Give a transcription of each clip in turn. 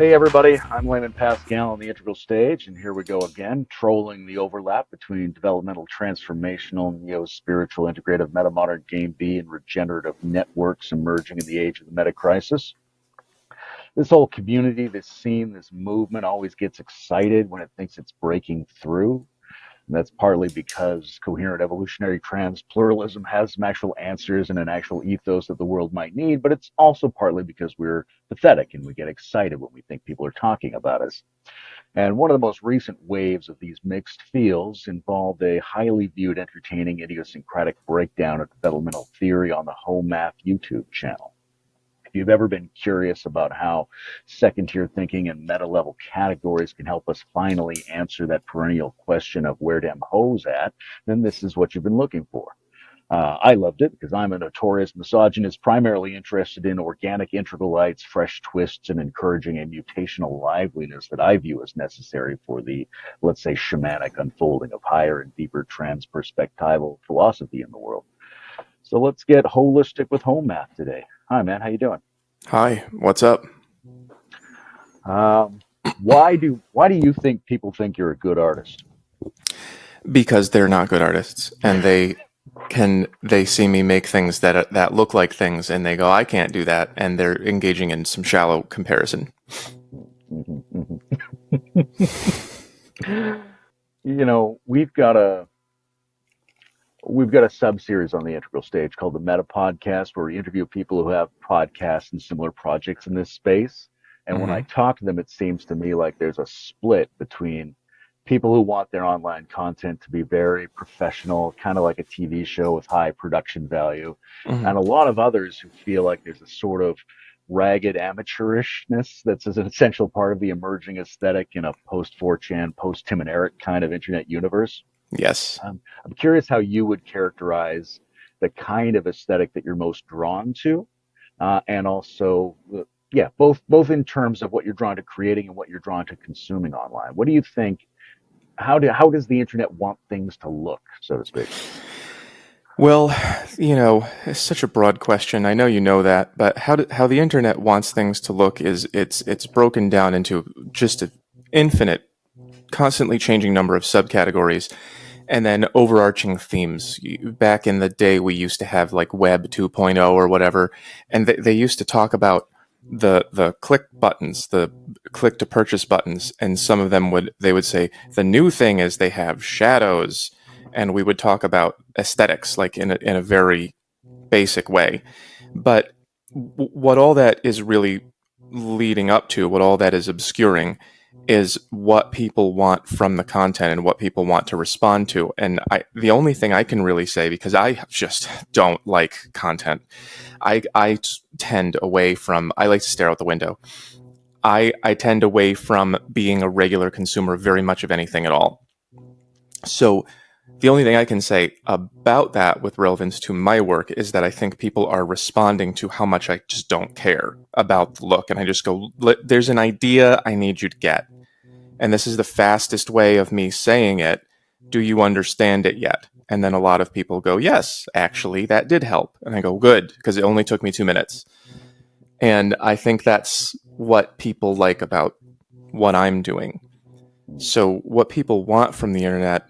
Hey everybody, I'm Layman Pascal on the Integral Stage, and here we go again, trolling the overlap between developmental transformational, neo-spiritual, integrative, meta-modern game B, and regenerative networks emerging in the age of the meta-crisis. This whole community, this scene, this movement always gets excited when it thinks it's breaking through. And that's partly because coherent evolutionary trans pluralism has some actual answers and an actual ethos that the world might need, but it's also partly because we're pathetic and we get excited when we think people are talking about us. And one of the most recent waves of these mixed fields involved a highly viewed, entertaining, idiosyncratic breakdown of developmental theory on the Home Math YouTube channel. If you've ever been curious about how second tier thinking and meta level categories can help us finally answer that perennial question of where them hoes at, then this is what you've been looking for. I loved it because I'm a notorious misogynist, primarily interested in organic integralites, fresh twists, and encouraging a mutational liveliness that I view as necessary for the, let's say, shamanic unfolding of higher and deeper transperspectival philosophy in the world. So let's get holistic with home math today. Hi, man. How you doing? Hi, what's up? Um, why do you think people think you're a good artist? Because they're not good artists, and they see me make things that look like things, and they go, I can't do that, and they're engaging in some shallow comparison. Mhm, mhm. You know, we've got a sub series on the Integral Stage called the Meta Podcast, where we interview people who have podcasts and similar projects in this space. And when I Hmm. talk to them, it seems to me like there's a split between people who want their online content to be very professional, kind of like a TV show with high production value, Hmm. and a lot of others who feel like there's a sort of ragged amateurishness that's an essential part of the emerging aesthetic in a post 4chan, post Tim and Eric kind of internet universe. Yes. I'm curious how you would characterize the kind of aesthetic that you're most drawn to, and also, yeah, both in terms of what you're drawn to creating and what you're drawn to consuming online. What do you think? How does the internet want things to look, so to speak? Well, it's such a broad question. I know you know that, but how the internet wants things to look is it's broken down into just an infinite, constantly changing number of subcategories, and then overarching themes. Back in the day, we used to have like Web 2.0 or whatever, and they used to talk about the click buttons, the click to purchase buttons, and some of them would say the new thing is they have shadows, and we would talk about aesthetics like in a very basic way. But what all that is really leading up to, what all that is obscuring, is what people want from the content and what people want to respond to. And the only thing I can really say, because I just don't like content, I tend away from. I like to stare out the window. I tend away from being a regular consumer of very much of anything at all. So the only thing I can say about that with relevance to my work is that I think people are responding to how much I just don't care about the look. And I just go, there's an idea I need you to get. And this is the fastest way of me saying it. Do you understand it yet? And then a lot of people go, yes, actually, that did help. And I go, good, because it only took me 2 minutes. And I think that's what people like about what I'm doing. So, what people want from the internet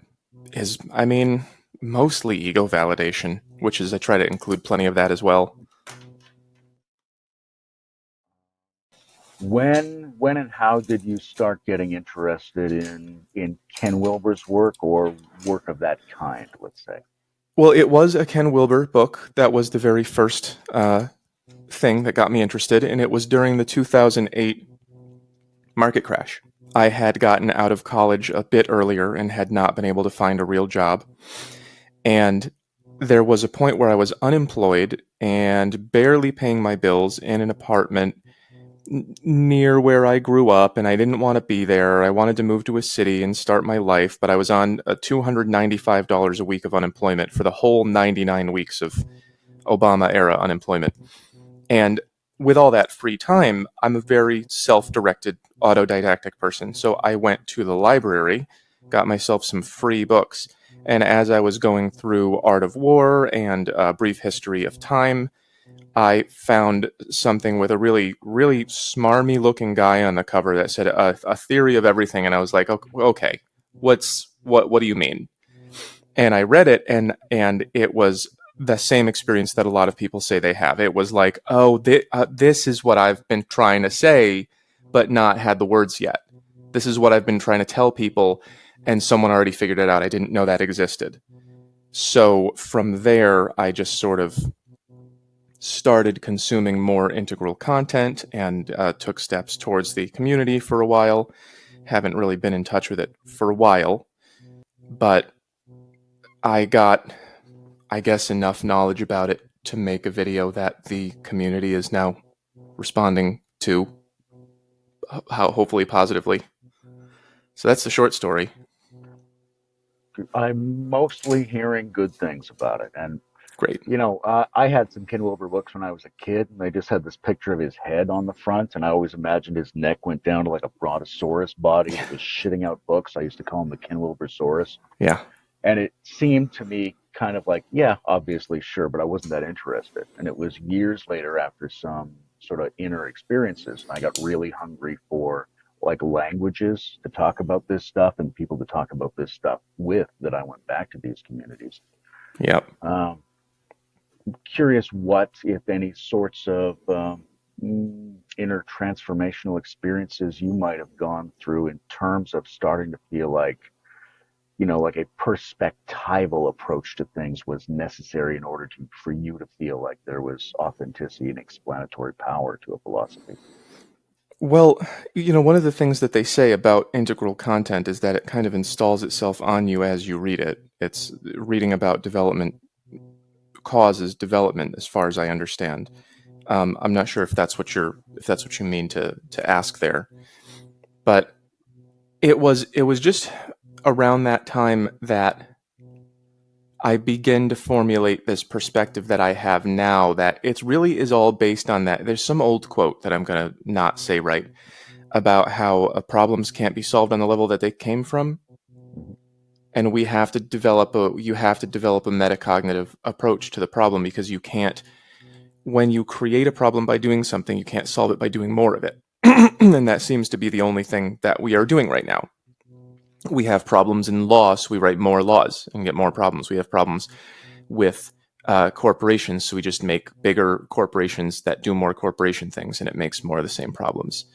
is, I mean, mostly ego validation, which is, I try to include plenty of that as well. When and how did you start getting interested in Ken Wilber's work or work of that kind, let's say? Well, it was a Ken Wilber book. That was the very first thing that got me interested, and it was during the 2008 market crash. I had gotten out of college a bit earlier and had not been able to find a real job. And there was a point where I was unemployed and barely paying my bills in an apartment near where I grew up, and I didn't want to be there. I wanted to move to a city and start my life, but I was on a $295 a week of unemployment for the whole 99 weeks of Obama era unemployment. And with all that free time, I'm a very self directed, autodidactic person. So I went to the library, got myself some free books. And as I was going through Art of War and A Brief History of Time, I found something with a really, really smarmy looking guy on the cover that said a theory of everything. And I was like, okay, what do you mean? And I read it, and it was the same experience that a lot of people say they have. It was like, oh, this is what I've been trying to say, but not had the words yet. This is what I've been trying to tell people, and someone already figured it out. I didn't know that existed. So from there, I just sort of started consuming more integral content and took steps towards the community for a while. Haven't really been in touch with it for a while, but I got, I guess, enough knowledge about it to make a video that the community is now responding to, hopefully positively. So that's the short story. I'm mostly hearing good things about it. And, Great. I had some Ken Wilber books when I was a kid, and they just had this picture of his head on the front. And I always imagined his neck went down to like a brontosaurus body that was shitting out books. I used to call him the Ken Wilbersaurus. Yeah. And it seemed to me kind of like, yeah, obviously, sure, but I wasn't that interested. And it was years later, after some sort of inner experiences, I got really hungry for like languages to talk about this stuff and people to talk about this stuff with, that I went back to these communities. Yep. Um, Curious what, if any, sorts of inner transformational experiences you might have gone through in terms of starting to feel like, like a perspectival approach to things was necessary in order for you to feel like there was authenticity and explanatory power to a philosophy. Well, one of the things that they say about integral content is that it kind of installs itself on you as you read it. It's reading about development causes development, as far as I understand. I'm not sure if that's what you mean to ask there, but it was just around that time that I begin to formulate this perspective that I have now, that it really is all based on that. There's some old quote that I'm going to not say right about how problems can't be solved on the level that they came from. And you have to develop a metacognitive approach to the problem, because you can't, when you create a problem by doing something, you can't solve it by doing more of it. And that seems to be the only thing that we are doing right now. We have problems in law, so we write more laws and get more problems. We have problems with corporations, so we just make bigger corporations that do more corporation things, and it makes more of the same problems.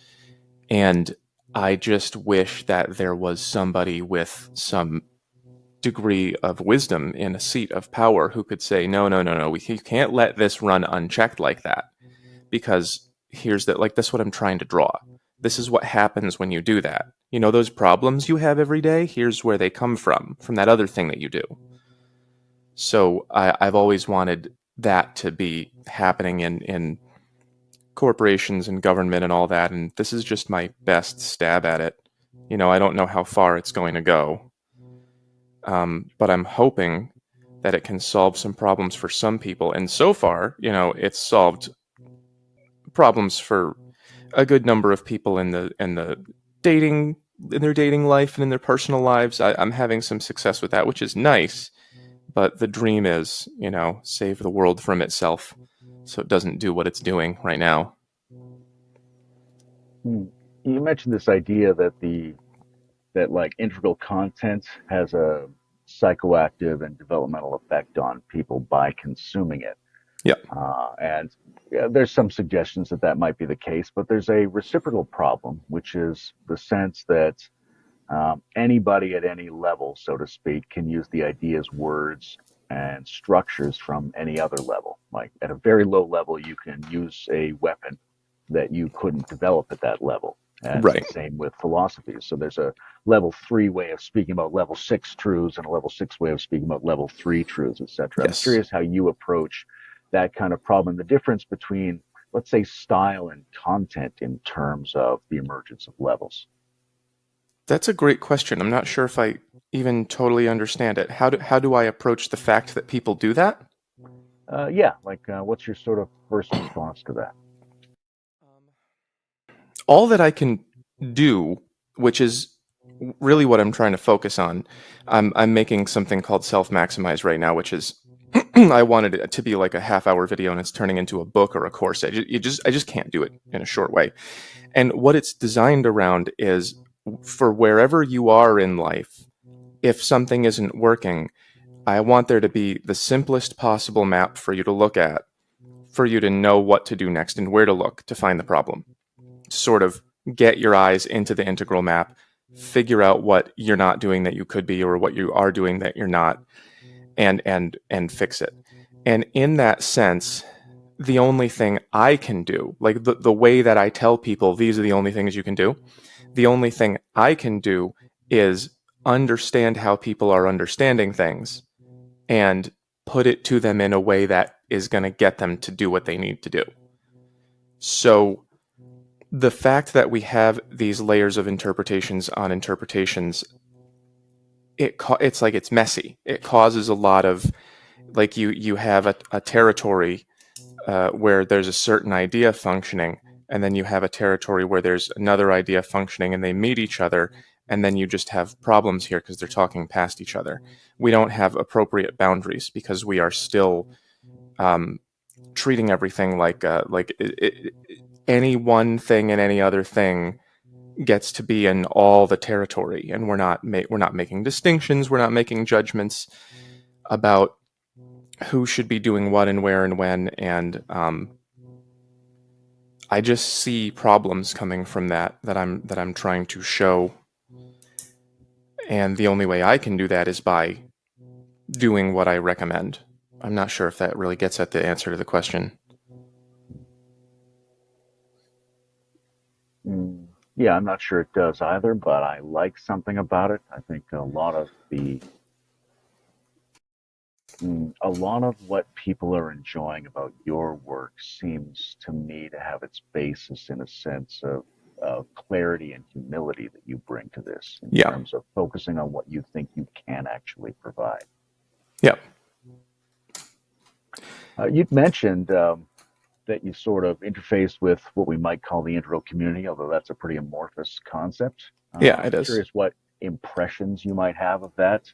And I just wish that there was somebody with some degree of wisdom in a seat of power who could say, no, you can't let this run unchecked like that, because that's what I'm trying to draw. This is what happens when you do that. Those problems you have every day, here's where they come from that other thing that you do. So I've always wanted that to be happening in corporations and government and all that, and this is just my best stab at it. I don't know how far it's going to go, but I'm hoping that it can solve some problems for some people. And so far, it's solved problems for a good number of people in the dating in their dating life and in their personal lives. I'm having some success with that, which is nice. But the dream is, save the world from itself, so it doesn't do what it's doing right now. You mentioned this idea that like integral content has a psychoactive and developmental effect on people by consuming it. Yeah. And yeah, there's some suggestions that that might be the case, but there's a reciprocal problem, which is the sense that anybody at any level, so to speak, can use the ideas, words, and structures from any other level. Like at a very low level, you can use a weapon that you couldn't develop at that level. And it's Right. the same with philosophies. So there's a level 3 way of speaking about level 6 truths and a level 6 way of speaking about level 3 truths, etc. I'm Yes. curious how you approach that kind of problem, the difference between, let's say, style and content in terms of the emergence of levels. That's a great question. I'm not sure if I even totally understand it. How do I approach the fact that people do that? Yeah, like what's your sort of first response to that? All that I can do, which is really what I'm trying to focus on, I'm making something called self maximize right now, which is I wanted it to be like a half-hour video and it's turning into a book or a course. I just can't do it in a short way. And what it's designed around is for wherever you are in life, if something isn't working, I want there to be the simplest possible map for you to look at, for you to know what to do next and where to look to find the problem. Sort of get your eyes into the integral map, figure out what you're not doing that you could be, or what you are doing that you're not, and fix it. And in that sense, the only thing I can do, like the way that I tell people these are the only things you can do, the only thing I can do is understand how people are understanding things and put it to them in a way that is going to get them to do what they need to do. So the fact that we have these layers of interpretations on interpretations, it's like it's messy. It causes a lot of, like, you have a territory where there's a certain idea functioning, and then you have a territory where there's another idea functioning, and they meet each other, and then you just have problems here because they're talking past each other. We don't have appropriate boundaries because we are still treating everything like any one thing and any other thing gets to be in all the territory, and we're not making distinctions, we're not making judgments about who should be doing what and where and when, and I just see problems coming from that I'm trying to show, and the only way I can do that is by doing what I recommend. I'm not sure if that really gets at the answer to the question. Yeah, I'm not sure it does either, but I like something about it. I think a lot of what people are enjoying about your work seems to me to have its basis in a sense of clarity and humility that you bring to this in Yeah. terms of focusing on what you think you can actually provide. Yeah. You'd mentioned that you sort of interface with what we might call the integral community, although that's a pretty amorphous concept. Yeah, it I'm is. curious what impressions you might have of that.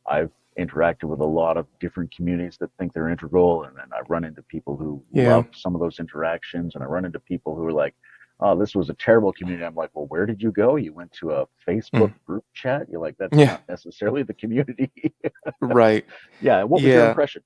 I've interacted with a lot of different communities that think they're integral, and then I run into people who Yeah. love some of those interactions, and I run into people who are like, "Oh, this was a terrible community." I'm like, "Well, where did you go? You went to a Facebook Mm. group chat?" You're like, "That's Yeah. not necessarily the community." Right. Yeah. What was your Yeah. impression?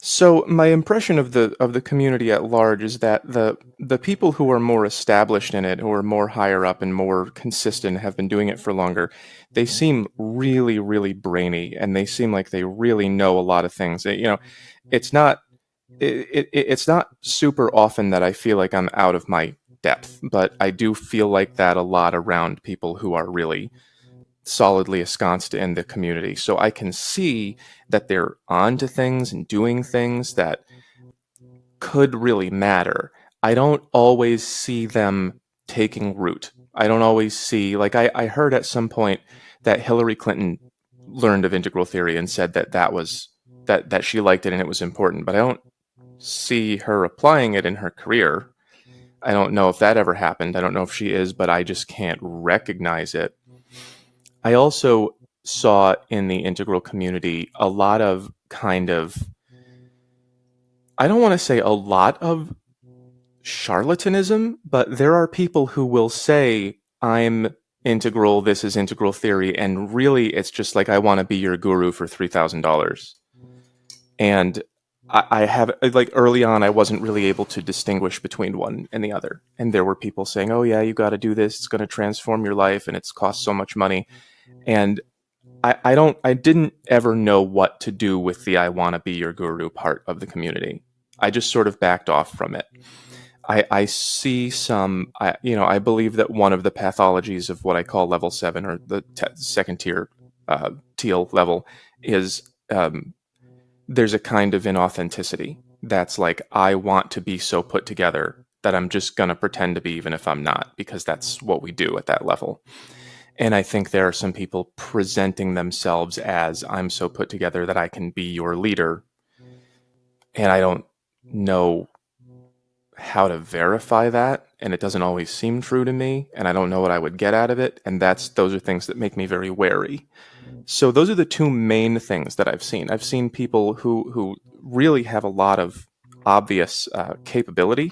So my impression of the community at large is that the people who are more established in it, who are more higher up and more consistent, have been doing it for longer. They seem really, really brainy, and they seem like they really know a lot of things. It's not it's not super often that I feel like I'm out of my depth, but I do feel like that a lot around people who are really solidly ensconced in the community. So I can see that they're onto things and doing things that could really matter. I don't always see them taking root. I don't always see, like, I heard at some point that Hillary Clinton learned of integral theory and said that she liked it and it was important, but I don't see her applying it in her career. I don't know if that ever happened. I don't know if she is, but I just can't recognize it. I also saw in the integral community a lot of kind of, I don't want to say a lot of charlatanism, but there are people who will say, I'm integral, this is integral theory, and really it's just like, I want to be your guru for $3,000. And I have, like, early on, I wasn't really able to distinguish between one and the other. And there were people saying, oh, yeah, you got to do this, it's going to transform your life, and it's cost so much money. And I didn't ever know what to do with the I want to be your guru part of the community. I just sort of backed off from it. I see some, I believe that one of the pathologies of what I call level 7, or the second tier teal level, is there's a kind of inauthenticity that's like, I want to be so put together that I'm just going to pretend to be, even if I'm not, because that's what we do at that level. And I think there are some people presenting themselves as, I'm so put together that I can be your leader. And I don't know how to verify that, and it doesn't always seem true to me, and I don't know what I would get out of it, and those are things that make me very wary. So those are the two main things that I've seen. I've seen people who really have a lot of obvious capability,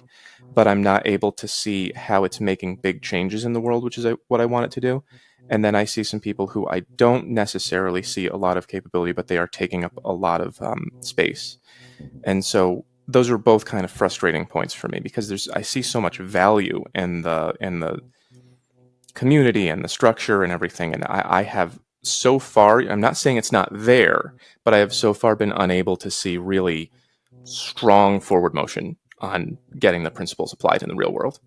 but I'm not able to see how it's making big changes in the world, which is what I want it to do. And then I see some people who I don't necessarily see a lot of capability, but they are taking up a lot of space. Mhm. And so those are both kind of frustrating points for me because I see so much value in the community and the structure and everything. And I have so far, I'm not saying it's not there, but I have so far been unable to see really strong forward motion on getting the principles applied in the real world.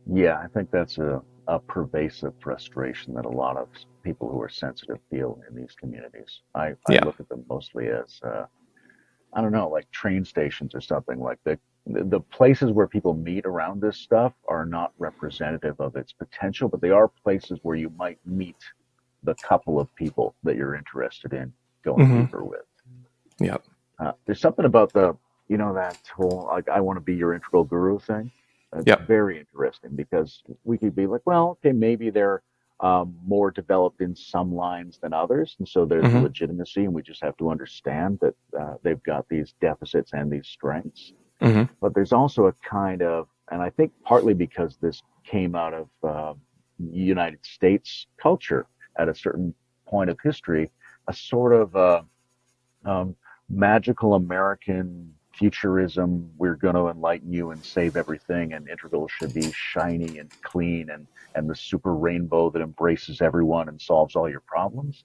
Yeah, I think that's a pervasive frustration that a lot of people who are sensitive feel in these communities. I Yeah. look at them mostly as I don't know, like train stations or something. Like the places where people meet around this stuff are not representative of its potential, but they are places where you might meet the couple of people that you're interested in going Hmm. deeper with. Yeah. There's something about that whole like I want to be your integral guru thing. It's Yeah. very interesting because we could be like, well, okay, maybe they're more developed in some lines than others, and so there's Hmm. legitimacy, and we just have to understand that they've got these deficits and these strengths. Hmm. But there's also a kind of, and I think partly because this came out of United States culture at a certain point of history, a sort of um, magical American futurism. We're going to enlighten you and save everything, and Integral should be shiny and clean and the super rainbow that embraces everyone and solves all your problems.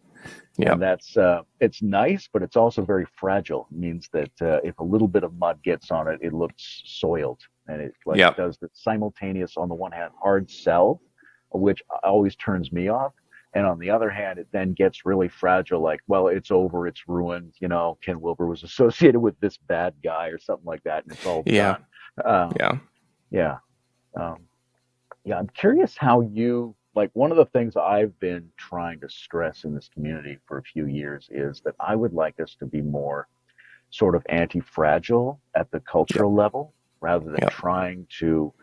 Yeah. And that's it's nice, but it's also very fragile. It means that if a little bit of mud gets on it, it looks soiled, and it like Yeah. does the simultaneous, on the one hand, hard sell, which always turns me off, and on the other hand, it then gets really fragile. Like, well, it's over, it's ruined. Ken Wilber was associated with this bad guy or something like that, and it's all Yeah. done. Um, Yeah. yeah. Um, yeah, I'm curious how you like one of the things I've been trying to stress in this community for a few years is that I would like us to be more sort of anti-fragile at the Yeah. cultural level rather than Yeah. trying to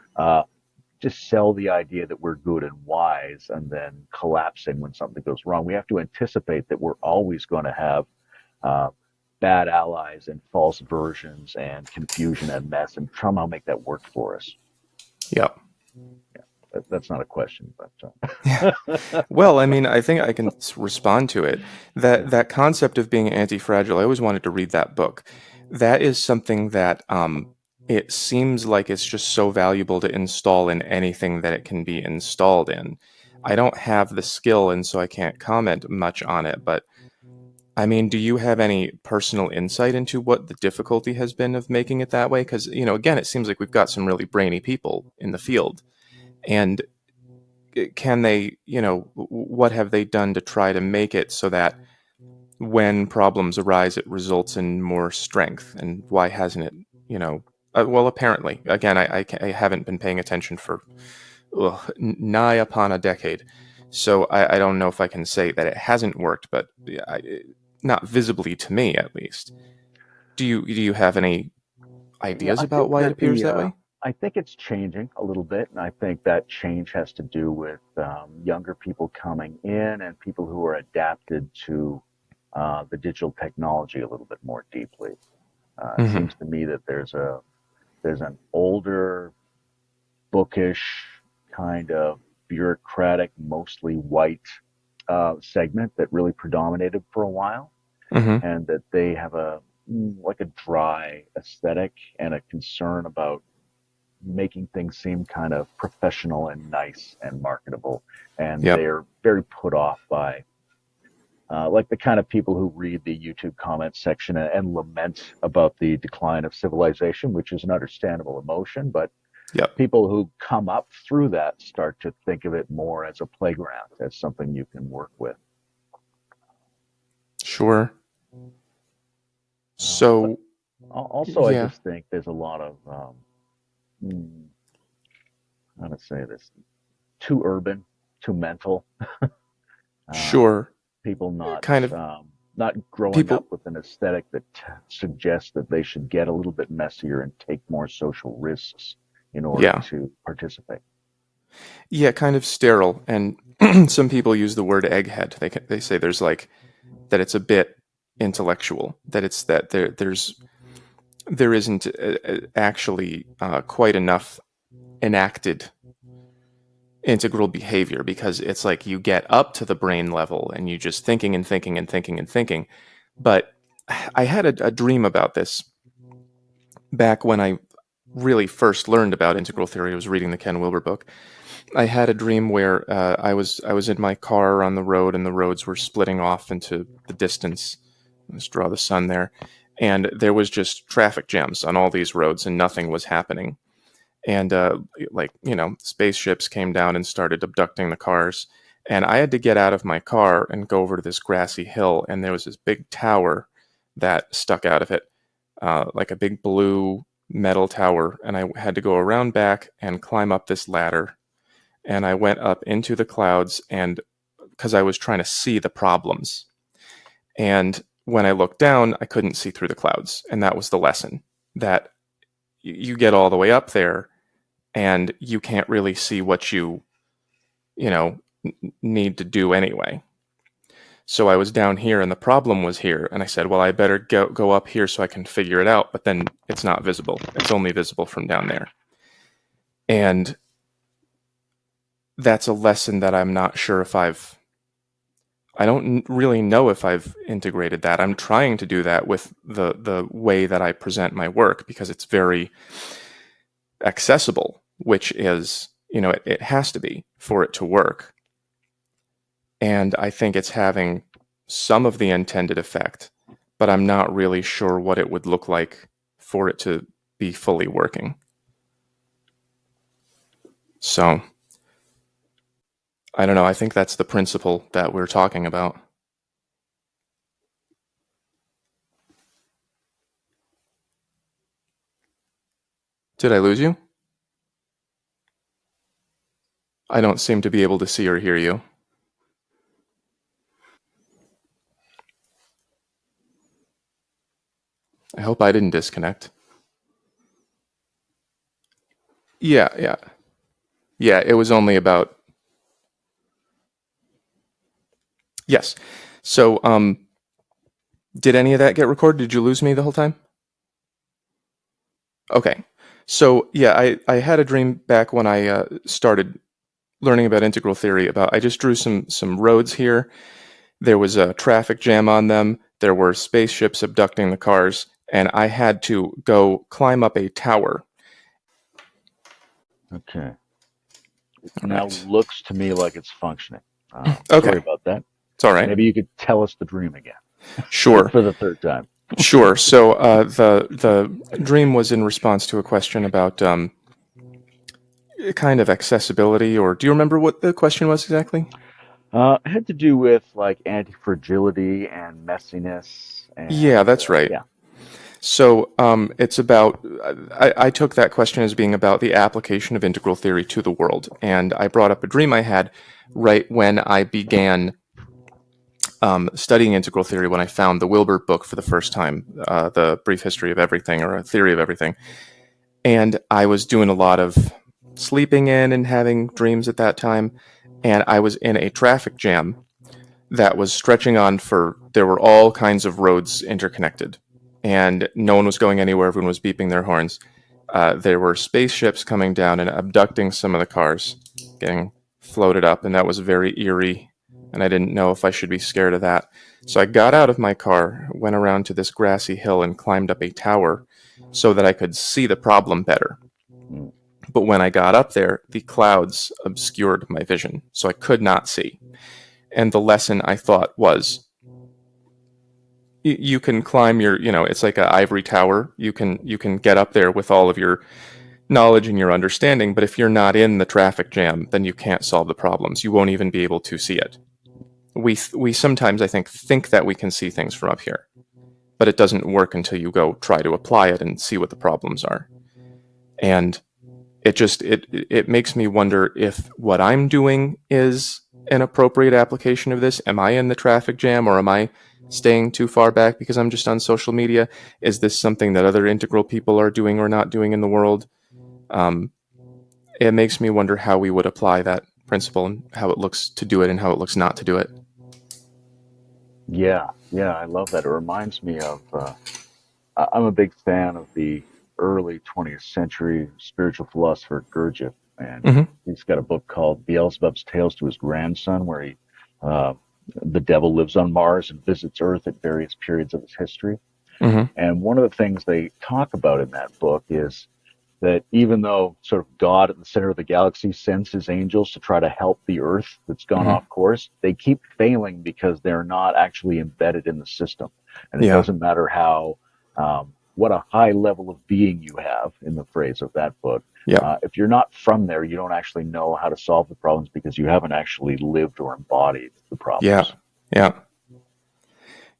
just sell the idea that we're good and wise and then collapsing when something goes wrong. We have to anticipate that we're always going to have uh, bad allies and false versions and confusion and mess and somehow make that work for us. Yeah. That's not a question, but Yeah. Well, I mean, I think I can respond to it. That yeah. that concept of being anti-fragile, I always wanted to read that book. That is something that it seems like it's just so valuable to install in anything that it can be installed in. I don't have the skill, and so I can't comment much on it. But I mean, do you have any personal insight into what the difficulty has been of making it that way? Because, again, it seems like we've got some really brainy people in the field. And can they, what have they done to try to make it so that when problems arise, it results in more strength? And why hasn't it, well, apparently, again, I haven't been paying attention for nigh upon a decade. So I don't know if I can say that it hasn't worked, but not visibly to me, at least. Do you have any Yeah, ideas I about think why it that appears that way? I think it's changing a little bit, and I think that change has to do with younger people coming in and people who are adapted to the digital technology a little bit more deeply. It Hmm. seems to me that there's an older, bookish, kind of bureaucratic, mostly white segment that really predominated for a while, Hmm. and that they have like a dry aesthetic and a concern about making things seem kind of professional and nice and marketable. And Yep. they're very put off by like the kind of people who read the YouTube comment section and lament about the decline of civilization, which is an understandable emotion. But Yep. people who come up through that start to think of it more as a playground, as something you can work with. Sure. But So, also, I yeah. just think there's a lot of, how to say this, too urban, too mental. Um, Sure. people not Kind of. not growing up People, with an aesthetic that suggests that they should get a little bit messier and take more social risks in order yeah, to participate. yeah, kind of sterile. And some people use the word egghead. They say there's like that it's a bit intellectual, that it's that there isn't actually quite enough enacted integral behavior, because it's like you get up to the brain level and you just thinking and thinking and thinking and thinking. But I had a dream about this back when I really first learned about integral theory. I was reading the Ken Wilber book. I had a dream where I was in my car on the road, and the roads were splitting off into the distance. Let's draw the sun there, and there was just traffic jams on all these roads, and nothing was happening. And like, spaceships came down and started abducting the cars, and I had to get out of my car and go over to this grassy hill, and there was this big tower that stuck out of it, like a big blue metal tower, and I had to go around back and climb up this ladder, and I went up into the clouds, and because I was trying to see the problems. And when I looked down, I couldn't see through the clouds, and that was the lesson, that you get all the way up there and you can't really see what you know need to do anyway. So I was down here and the problem was here, and I said, well, I better go up here so I can figure it out, but then it's not visible. It's only visible from down there. And that's a lesson that I'm not sure if I don't really know if I've integrated that. I'm trying to do that with the way that I present my work, because it's very accessible, which is, it has to be for it to work. And I think it's having some of the intended effect, but I'm not really sure what it would look like for it to be fully working. So, I don't know. I think that's the principle that we're talking about. Did I lose you? I don't seem to be able to see or hear you. I hope I didn't disconnect. Yeah, yeah. Yeah, it was only about. Yes. So, did any of that get recorded? Did you lose me the whole time? Okay. So, yeah, I had a dream back when I started learning about integral theory. About, I just drew some roads here. There was a traffic jam on them. There were spaceships abducting the cars, and I had to go climb up a tower. Okay. It All now right. looks to me like it's functioning. Sorry Okay. about that. It's all right. Maybe you could tell us the dream again Sure. for the third time. Sure. So the dream was in response to a question about kind of accessibility, or do you remember what the question was exactly? It had to do with like anti-fragility and messiness, Yeah, and that's right. yeah. So it's about, I took that question as being about the application of integral theory to the world. And I brought up a dream I had right when I began studying integral theory, when I found the Wilber book for the first time, The Brief History of Everything, or A Theory of Everything. And I was doing a lot of sleeping in and having dreams at that time. And I was in a traffic jam that was stretching on for, there were all kinds of roads interconnected, and no one was going anywhere. Everyone was beeping their horns. There were spaceships coming down and abducting some of the cars, getting floated up, and that was very eerie, and I didn't know if I should be scared of that. So I got out of my car, went around to this grassy hill, and climbed up a tower so that I could see the problem better. Mm. But when I got up there, the clouds obscured my vision, so I could not see. And the lesson, I thought, was you can climb your, it's like an ivory tower. You can get up there with all of your knowledge and your understanding, but if you're not in the traffic jam, then you can't solve the problems. You won't even be able to see it. We sometimes, I think that we can see things from up here, but it doesn't work until you go try to apply it and see what the problems are. And it makes me wonder if what I'm doing is an appropriate application of this. Am I in the traffic jam, or am I staying too far back because I'm just on social media? Is this something that other integral people are doing or not doing in the world? Um, it makes me wonder how we would apply that principle, and how it looks to do it and how it looks not to do it. Yeah, yeah, I love that. It reminds me of I'm a big fan of the early 20th century spiritual philosopher Gurdjieff, and Mm-hmm. he's got a book called Beelzebub's Tales to His Grandson, where uh, the devil lives on Mars and visits Earth at various periods of his history. Mm-hmm. And one of the things they talk about in that book is that even though sort of God at the center of the galaxy sends his angels to try to help the Earth that's gone Mm-hmm. off course, they keep failing because they're not actually embedded in the system. And it Yeah. doesn't matter what a high level of being you have, in the phrase of that book. Yeah. If you're not from there, you don't actually know how to solve the problems because you haven't actually lived or embodied the Yeah. problems. Yeah.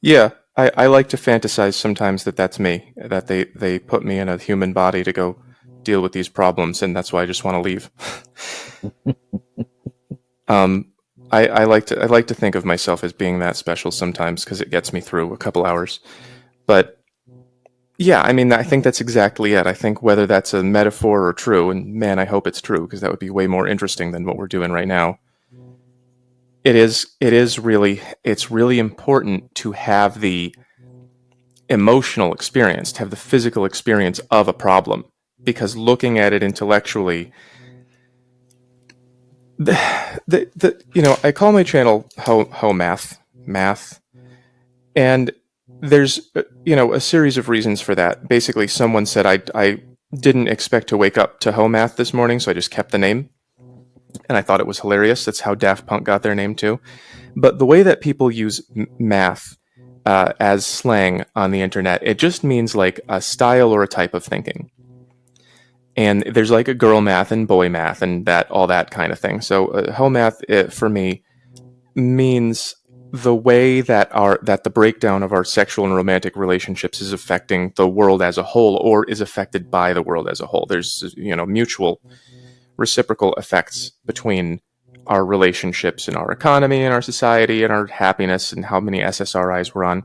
Yeah. I like to fantasize sometimes that that's me, that they put me in a human body to go deal with these problems, and that's why I just want to leave. um, I like to think of myself as being that special sometimes, because it gets me through a couple hours. But yeah, I mean, I think that's exactly it. I think whether that's a metaphor or true, and man, I hope it's true, because that would be way more interesting than what we're doing right now. It's really important to have the emotional experience, to have the physical experience of a problem, because looking at it intellectually, I call my channel Ho Math, and there's a series of reasons for that. Basically, someone said I didn't expect to wake up to Ho Math this morning, so I just kept the name, and I thought it was hilarious. That's how Daft Punk got their name too. But the way that people use math as slang on the internet, it just means like a style or a type of thinking. And there's like a girl math and boy math and that all that kind of thing. So Ho Math, for me, means the way that the breakdown of our sexual and romantic relationships is affecting the world as a whole, or is affected by the world as a whole. There's mutual reciprocal effects between our relationships and our economy and our society and our happiness and how many SSRIs we're on.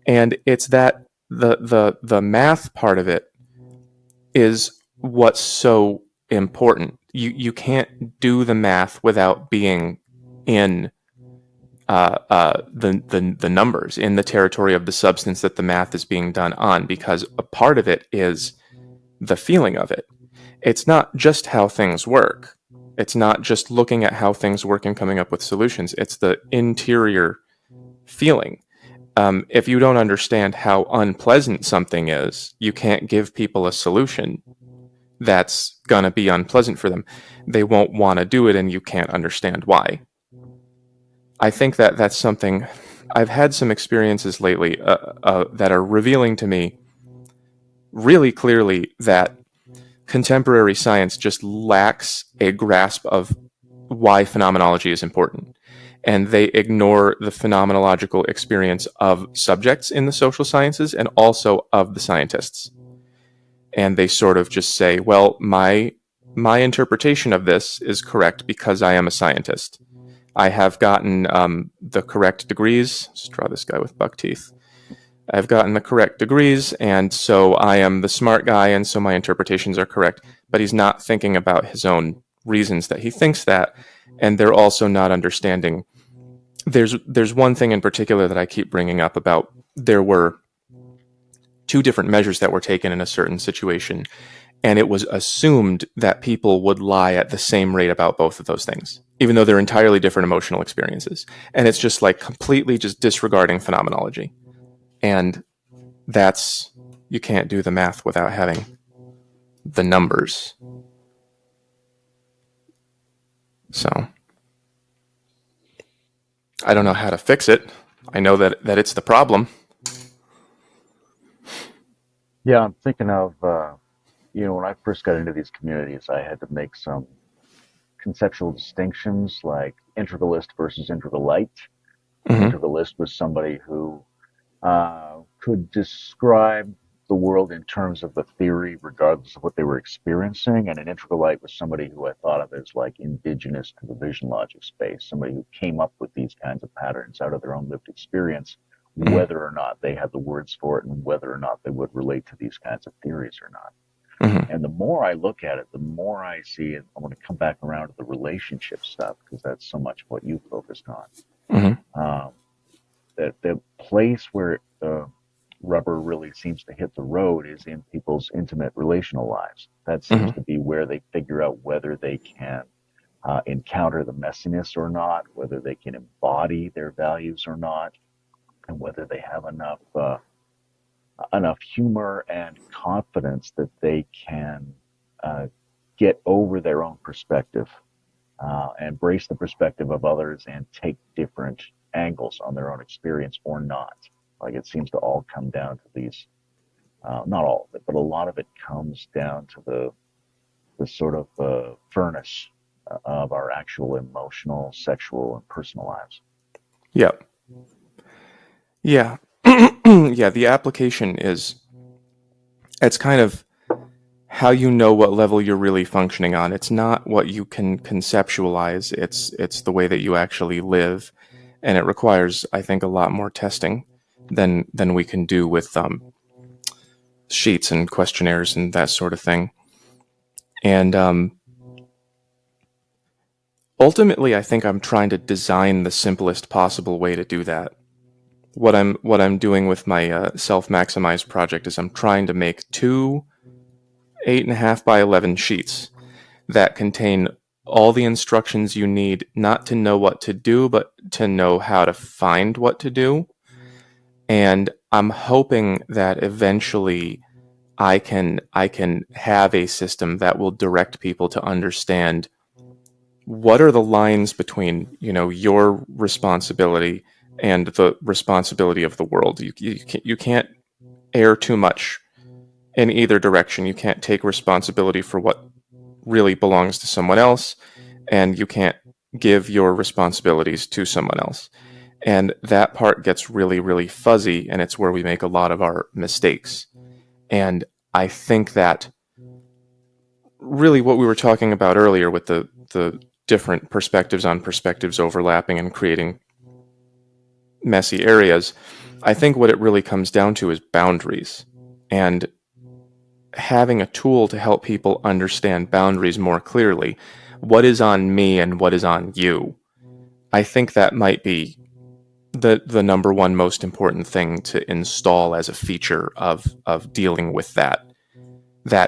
And it's that the math part of it is what's so important. You can't do the math without being in the numbers, in the territory of the substance that the math is being done on, because a part of it is the feeling of it. It's not just how things work. It's not just looking at how things work and coming up with solutions. It's the interior feeling. If you don't understand how unpleasant something is, you can't give people a solution that's going to be unpleasant for them. They won't want to do it, and you can't understand why. I think that that's something. I've had some experiences lately that are revealing to me really clearly that contemporary science just lacks a grasp of why phenomenology is important. And they ignore the phenomenological experience of subjects in the social sciences and also of the scientists. And they sort of just say, well, my interpretation of this is correct because I am a scientist. I have gotten the correct degrees. Let's draw this guy with buck teeth. I've gotten the correct degrees, and so I am the smart guy, and so my interpretations are correct. But he's not thinking about his own reasons that he thinks that, and they're also not understanding. There's one thing in particular that I keep bringing up about there were two different measures that were taken in a certain situation, and it was assumed that people would lie at the same rate about both of those things, even though they're entirely different emotional experiences. And it's just like completely just disregarding phenomenology. And that's, you can't do the math without having the numbers. So I don't know how to fix it. I know that it's the problem. Yeah, I'm thinking of, when I first got into these communities, I had to make some conceptual distinctions like integralist versus integralite. An Mm-hmm. integralist was somebody who could describe the world in terms of the theory, regardless of what they were experiencing. And an integral light was somebody who I thought of as like indigenous to the vision logic space, somebody who came up with these kinds of patterns out of their own lived experience, Mm-hmm. whether or not they had the words for it and whether or not they would relate to these kinds of theories or not. Mm-hmm. And the more I look at it, the more I see it. I want to come back around to the relationship stuff because that's so much what you focused on. Mm-hmm. That the place where the rubber really seems to hit the road is in people's intimate relational lives. That seems Mm-hmm. to be where they figure out whether they can encounter the messiness or not, whether they can embody their values or not, and whether they have enough humor and confidence that they can uh, get over their own perspective, embrace the perspective of others, and take different angles on their own experience or not. Like it seems to all come down to these, not all of it, but a lot of it comes down to the sort of furnace of our actual emotional, sexual, and personal lives. Yeah. Yeah. Yeah. The application is, it's kind of how you know what level you're really functioning on. It's not what you can conceptualize. It's the way that you actually live, and it requires, I think, a lot more testing than we can do with sheets and questionnaires and that sort of thing. And ultimately, I think I'm trying to design the simplest possible way to do that. What I'm doing with my self maximized project is I'm trying to make two 8.5 by 11 sheets that contain all the instructions you need, not to know what to do, but to know how to find what to do. And I'm hoping that eventually I can have a system that will direct people to understand what are the lines between, your responsibility and the responsibility of the world. You can't err too much in either direction. You can't take responsibility for what really belongs to someone else, and you can't give your responsibilities to someone else. And that part gets really, really fuzzy, and it's where we make a lot of our mistakes. And I think that really what we were talking about earlier with the different perspectives on perspectives overlapping and creating messy areas, I think what it really comes down to is boundaries. And having a tool to help people understand boundaries more clearly. What is on me and what is on you? I think that might be the number one most important thing to install as a feature of dealing with that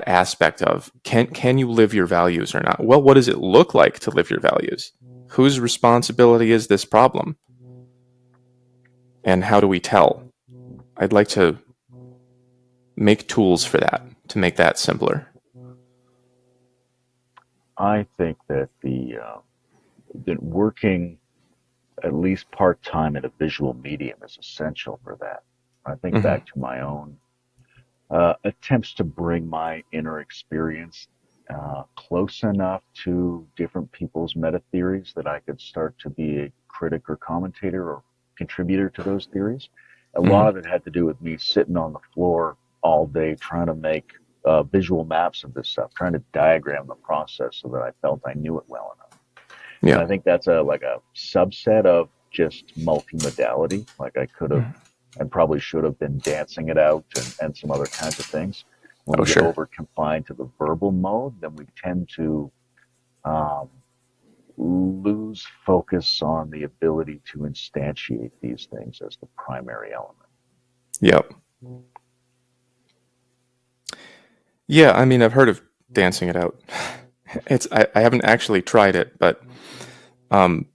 aspect of can you live your values or not? Well, what does it look like to live your values? Whose responsibility is this problem? And how do we tell? I'd like to make tools for that to make that simpler. I think that that working at least part time in a visual medium is essential for that. I think Mm-hmm. back to my own attempts to bring my inner experience close enough to different people's meta theories that I could start to be a critic or commentator or contributor to those theories. A lot Mm-hmm. of it had to do with me sitting on the floor all day trying to make visual maps of this stuff, trying to diagram the process so that I felt I knew it well enough. And Yeah. I think that's a subset of just multimodality. Like I could have and probably should have been dancing it out and some other kinds of things. When Oh, we get sure. over confined to the verbal mode, then we tend to um, lose focus on the ability to instantiate these things as the primary element. Yep. Yeah, I mean, I've heard of dancing it out. I haven't actually tried it, but um,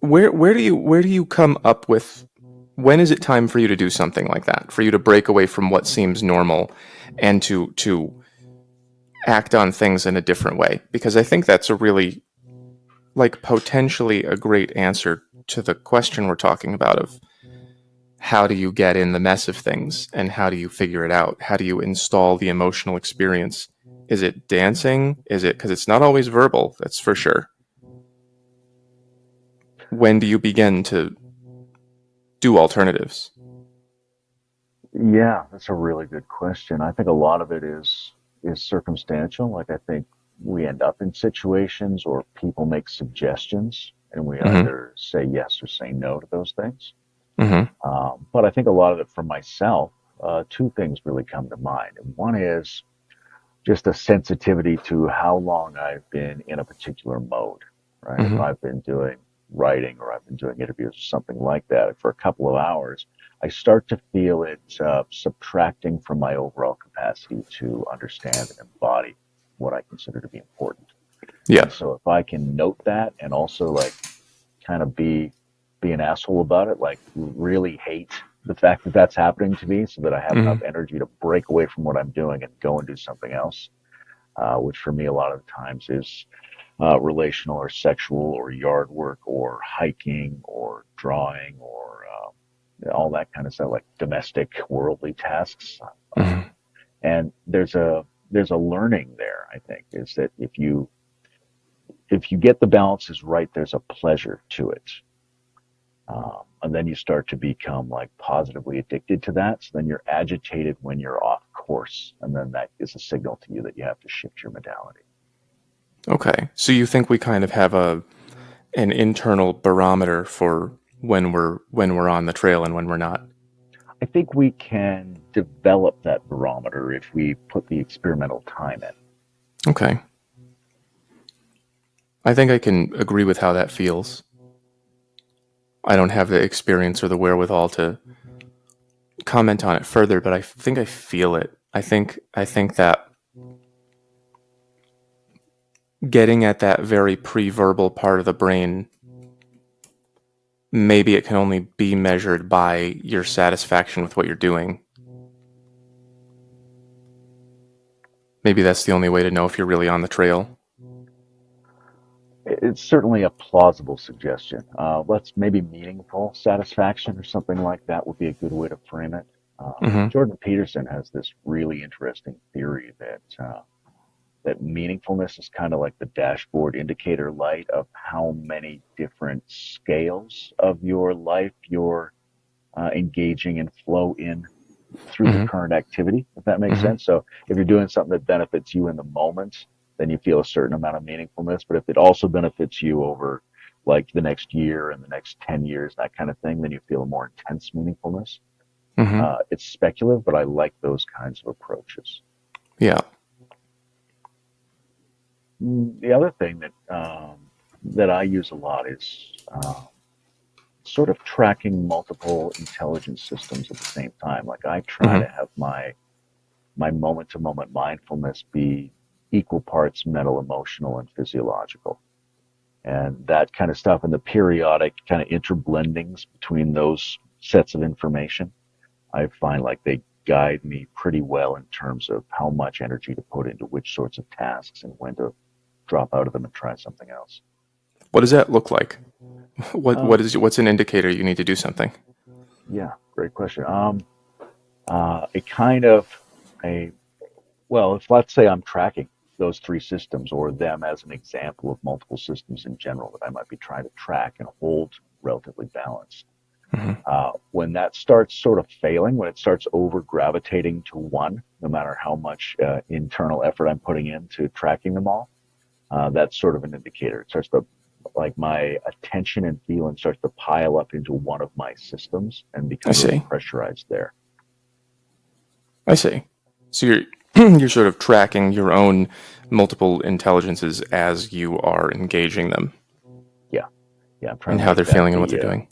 where do you come up with, when is it time for you to do something like that? For you to break away from what seems normal and to act on things in a different way? Because I think that's a really, like, potentially a great answer to the question we're talking about of how do you get in the mess of things and how do you figure it out? How do you install the emotional experience? Is it dancing? Is it, because it's not always verbal, that's for sure. When do you begin to do alternatives? Yeah, that's a really good question. I think a lot of it is circumstantial. Like I think we end up in situations or people make suggestions and we Mm-hmm. either say yes or say no to those things. Mm-hmm. But I think a lot of it for myself, two things really come to mind. And one is just a sensitivity to how long I've been in a particular mode, right? If Mm-hmm. I've been doing writing or I've been doing interviews or something like that for a couple of hours, I start to feel it subtracting from my overall capacity to understand and embody what I consider to be important. Yeah. And so if I can note that and also like kind of be an asshole about it, like really hate the fact that that's happening to me so that I have enough Mm-hmm. energy to break away from what I'm doing and go and do something else, which for me a lot of the times is relational or sexual or yard work or hiking or drawing or all that kind of stuff, like domestic worldly tasks. Um, Mm-hmm. and there's a learning there. I think is that if you get the balances right, there's a pleasure to it. And then you start to become like positively addicted to that. So then you're agitated when you're off course. And then that is a signal to you that you have to shift your modality. Okay. So you think we kind of have a an internal barometer for when we're on the trail and when we're not? I think we can develop that barometer if we put the experimental time in. Okay. I think I can agree with how that feels. I don't have the experience or the wherewithal to comment on it further, but I think I feel it. I think that getting at that very pre-verbal part of the brain, maybe it can only be measured by your satisfaction with what you're doing. Maybe that's the only way to know if you're really on the trail. It's certainly a plausible suggestion. Let's maybe meaningful satisfaction or something like that would be a good way to frame it. Mm-hmm. Jordan Peterson has this really interesting theory that meaningfulness is kind of like the dashboard indicator light of how many different scales of your life you're engaging in flow in through the Mm-hmm. current activity, if that makes Mm-hmm. sense. So if you're doing something that benefits you in the moment, then you feel a certain amount of meaningfulness. But if it also benefits you over like the next year and the next 10 years, that kind of thing, then you feel a more intense meaningfulness. Mm-hmm. It's speculative, but I like those kinds of approaches. Yeah. The other thing that I use a lot is sort of tracking multiple intelligence systems at the same time. Like I try to Mm-hmm. have my moment to moment mindfulness be equal parts mental, emotional, and physiological. And that kind of stuff and the periodic kind of interblendings between those sets of information, I find like they guide me pretty well in terms of how much energy to put into which sorts of tasks and when to drop out of them and try something else. What does that look like? What Um, what is what's an indicator you need to do something? yeah, great question. A kind of a Well, if let's say I'm tracking those three systems or them as an example of multiple systems in general that I might be trying to track and hold relatively balanced. Mm-hmm. When that starts sort of failing, when it starts over gravitating to one, no matter how much internal effort I'm putting into tracking them all, that's sort of an indicator. It starts to, like my attention and feeling starts to pile up into one of my systems and I become really see. pressurized there. I see. So you're you're sort of tracking your own multiple intelligences as you are engaging them Yeah, yeah, I'm trying and to how make they're that feeling and what they're doing.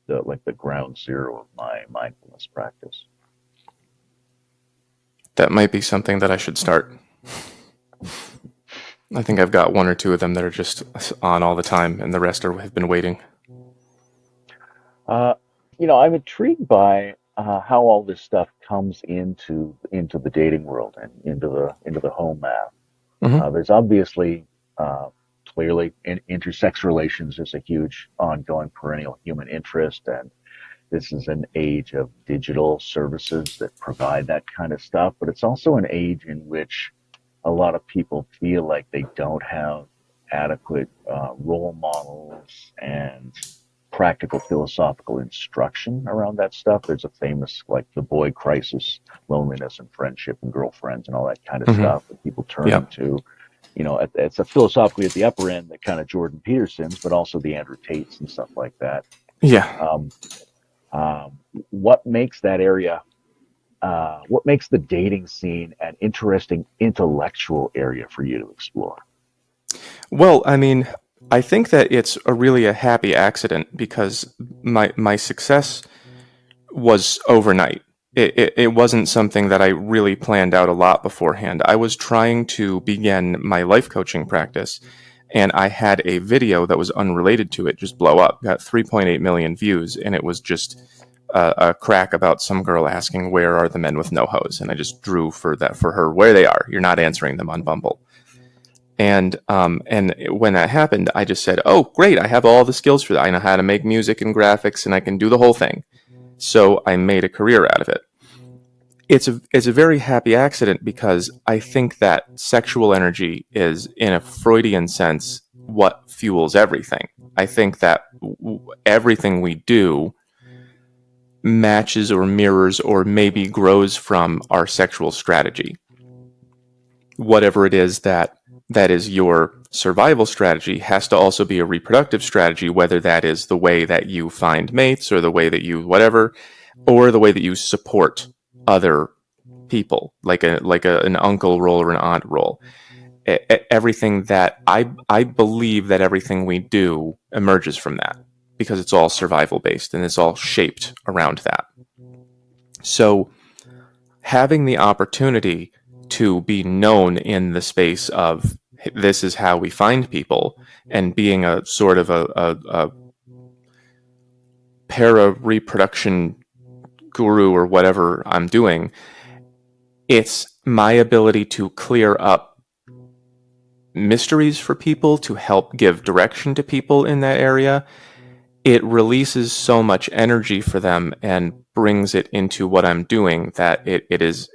the like the ground zero of my mindfulness practice. That might be something that I should start. I think I've got one or two of them that are just on all the time, and the rest have been waiting. Uh, I'm intrigued by how all this stuff comes into the dating world and into the home map. Hmm. There's obviously clearly in intersex relations is a huge ongoing perennial human interest, and this is an age of digital services that provide that kind of stuff. But it's also an age in which a lot of people feel like they don't have adequate role models and practical philosophical instruction around that stuff. There's a famous, like, the boy crisis, loneliness and friendship and girlfriends and all that kind of Hmm. stuff that people turn Yep. to. It's a philosophically at the upper end that kind of Jordan Peterson's, but also the Andrew Tates and stuff like that. Yeah. Um, what makes that area, what makes the dating scene an interesting intellectual area for you to explore? Well, I mean, I think that it's really a happy accident because my success was overnight. It wasn't something that I really planned out a lot beforehand. I was trying to begin my life coaching practice, and I had a video that was unrelated to it just blow up. Got 3.8 million views, and it was just a crack about some girl asking where are the men with no hose, and I just drew for that for her where they are. You're not answering them on Bumble. And when that happened, I just said, "Oh, great! I have all the skills for that. I know how to make music and graphics, and I can do the whole thing." So I made a career out of it. It's a very happy accident because I think that sexual energy is, in a Freudian sense, what fuels everything. I think that everything we do matches or mirrors or maybe grows from our sexual strategy. Whatever it is that is your survival strategy has to also be a reproductive strategy, whether that is the way that you find mates or the way that you whatever, or the way that you support other people, like an uncle role or an aunt role. Everything that I believe that everything we do emerges from that because it's all survival based and it's all shaped around that. So having the opportunity to be known in the space of this is how we find people and being a sort of a para reproduction guru or whatever I'm doing, it's my ability to clear up mysteries for people, to help give direction to people in that area. It releases so much energy for them and brings it into what I'm doing that it is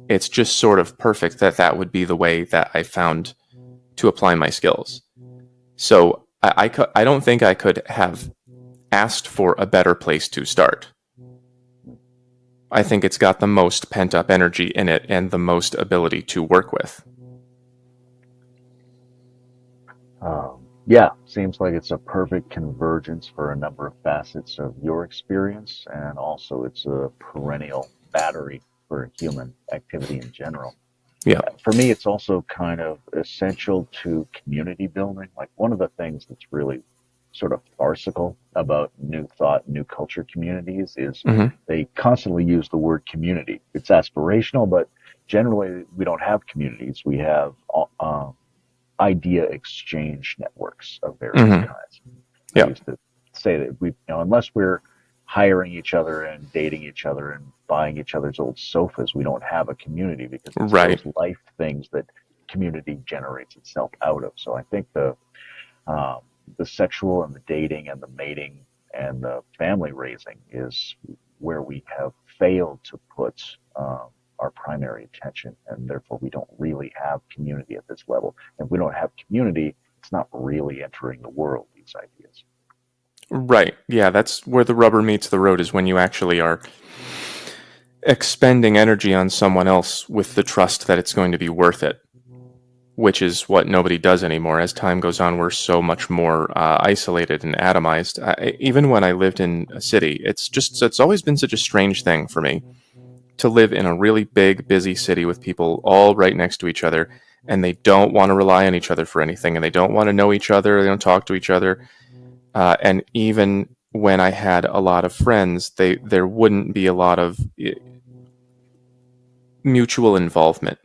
it's just sort of perfect that that would be the way that I found to apply my skills. So I don't think I could have asked for a better place to start. I think it's got the most pent up energy in it and the most ability to work with. Yeah, seems like it's a perfect convergence for a number of facets of your experience, and also it's a perennial battery for human activity in general. Yeah. For me, it's also kind of essential to community building. Like, one of the things that's really sort of farcical about new thought, new culture communities is Mm-hmm. they constantly use the word community. It's aspirational, but generally we don't have communities. We have idea exchange networks of various Mm-hmm. kinds. I Yeah. used to say that unless we're hiring each other and dating each other and buying each other's old sofas, we don't have a community, because it's those Right. life things that community generates itself out of. So I think um, the sexual and the dating and the mating and the family raising is where we have failed to put our primary attention, and therefore we don't really have community at this level. And if we don't have community, it's not really entering the world, these ideas. Right. Yeah, that's where the rubber meets the road is when you actually are expending energy on someone else with the trust that it's going to be worth it, which is what nobody does anymore. As time goes on, we're so much more isolated and atomized. Even when I lived in a city, it's always been such a strange thing for me to live in a really big, busy city with people all right next to each other, and they don't want to rely on each other for anything, and they don't want to know each other, they don't talk to each other. And even when I had a lot of friends, there wouldn't be a lot of mutual involvement.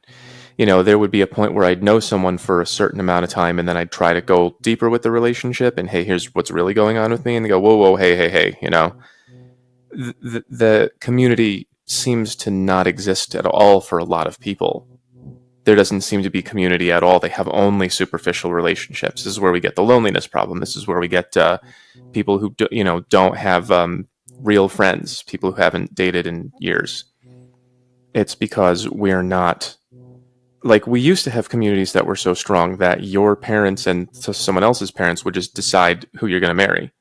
You know, there would be a point where I'd know someone for a certain amount of time, and then I'd try to go deeper with the relationship. And hey, here's what's really going on with me. And they go, whoa, whoa, hey, hey, hey. You know, the community seems to not exist at all for a lot of people. There doesn't seem to be community at all. They have only superficial relationships. This is where we get the loneliness problem. This is where we get people who don't have real friends, people who haven't dated in years. It's because we're not like we used to have communities that were so strong that your parents and someone else's parents would just decide who you're going to marry.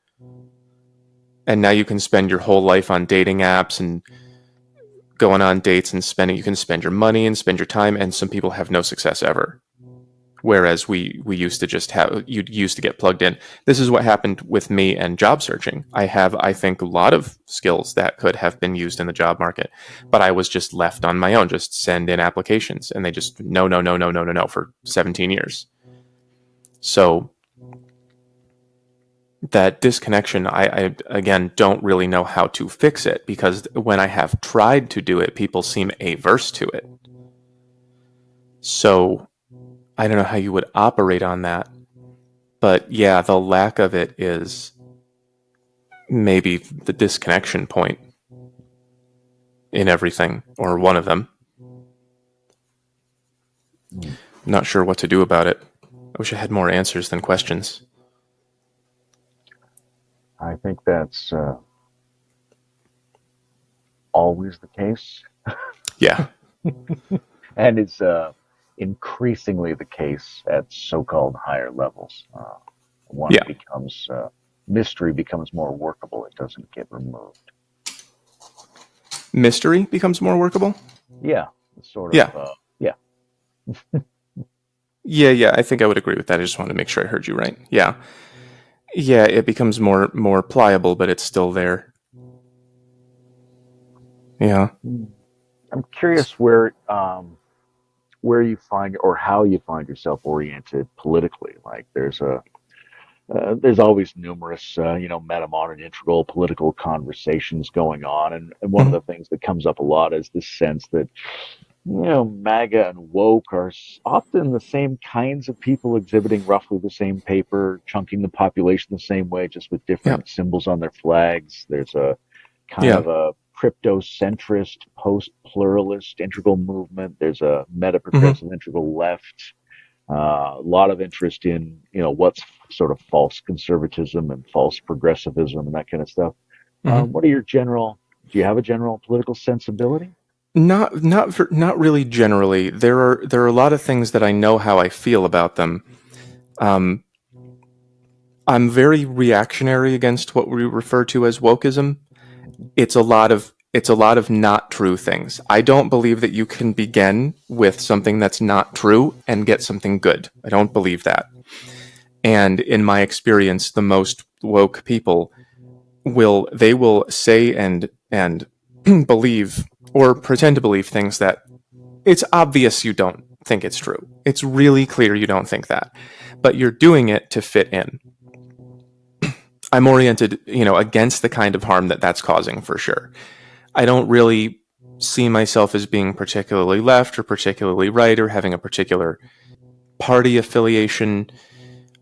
And now you can spend your whole life on dating apps and going on dates and spending. You can spend your money and spend your time, and some people have no success ever. Whereas we used to just have, you used to get plugged in. This is what happened with me and job searching. I have, I think, a lot of skills that could have been used in the job market, but I was just left on my own. Just send in applications, and they just no for 17 years. So that disconnection, I again don't really know how to fix it, because when I have tried to do it, people seem averse to it. So I don't know how you would operate on that. But yeah, the lack of it is maybe the disconnection point in everything, or one of them. I'm not sure what to do about it. I wish I had more answers than questions. I think that's always the case. Yeah. And it's increasingly the case at so-called higher levels. One Yeah. becomes mystery becomes more workable. It doesn't get removed. Mystery becomes more workable? Yeah, sort of. Yeah. Yeah. Yeah, I think I would agree with that. I just wanted to make sure I heard you right. Yeah. Yeah, it becomes more pliable, but it's still there. Yeah. I'm curious where you find, or how you find yourself oriented politically. Like there's always numerous meta modern integral political conversations going on, and one of Mhm. the things that comes up a lot is this sense that MAGA and woke are often the same kinds of people exhibiting roughly the same paper, chunking the population the same way, just with Yeah. different symbols on their flags. There's a kind Yeah. of a crypto-centrist, post-pluralist integral movement. There's a Hmm. meta-progressive integral left. A lot of interest in, what's sort of false conservatism and false progressivism and that kind of stuff. Hmm. What are your general? Do you have a general political sensibility? Not really generally. There are a lot of things that I know how I feel about them. Um, I'm very reactionary against what we refer to as wokeism. It's a lot of not true things. I don't believe that you can begin with something that's not true and get something good. I don't believe that. And in my experience, the most woke people will say and believe or pretend to believe things that it's obvious you don't think it's true. It's really clear you don't think that, but you're doing it to fit in. I'm oriented, against the kind of harm that that's causing, for sure. I don't really see myself as being particularly left or particularly right or having a particular party affiliation.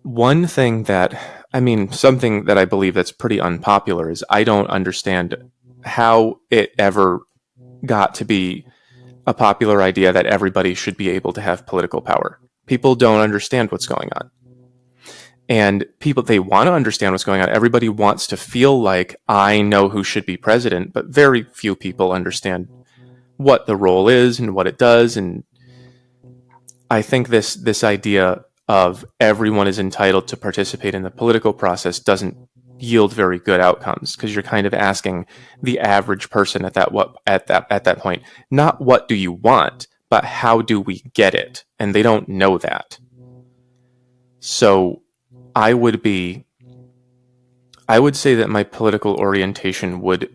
One thing something that I believe that's pretty unpopular is I don't understand how it ever got to be a popular idea that everybody should be able to have political power. People don't understand what's going on. And people, they want to understand what's going on. Everybody wants to feel like, I know who should be president, but very few people understand what the role is and what it does. And I think this idea of everyone is entitled to participate in the political process doesn't yield very good outcomes, because you're kind of asking the average person at that point, not what do you want, but how do we get it? And they don't know that. So I would say that my political orientation would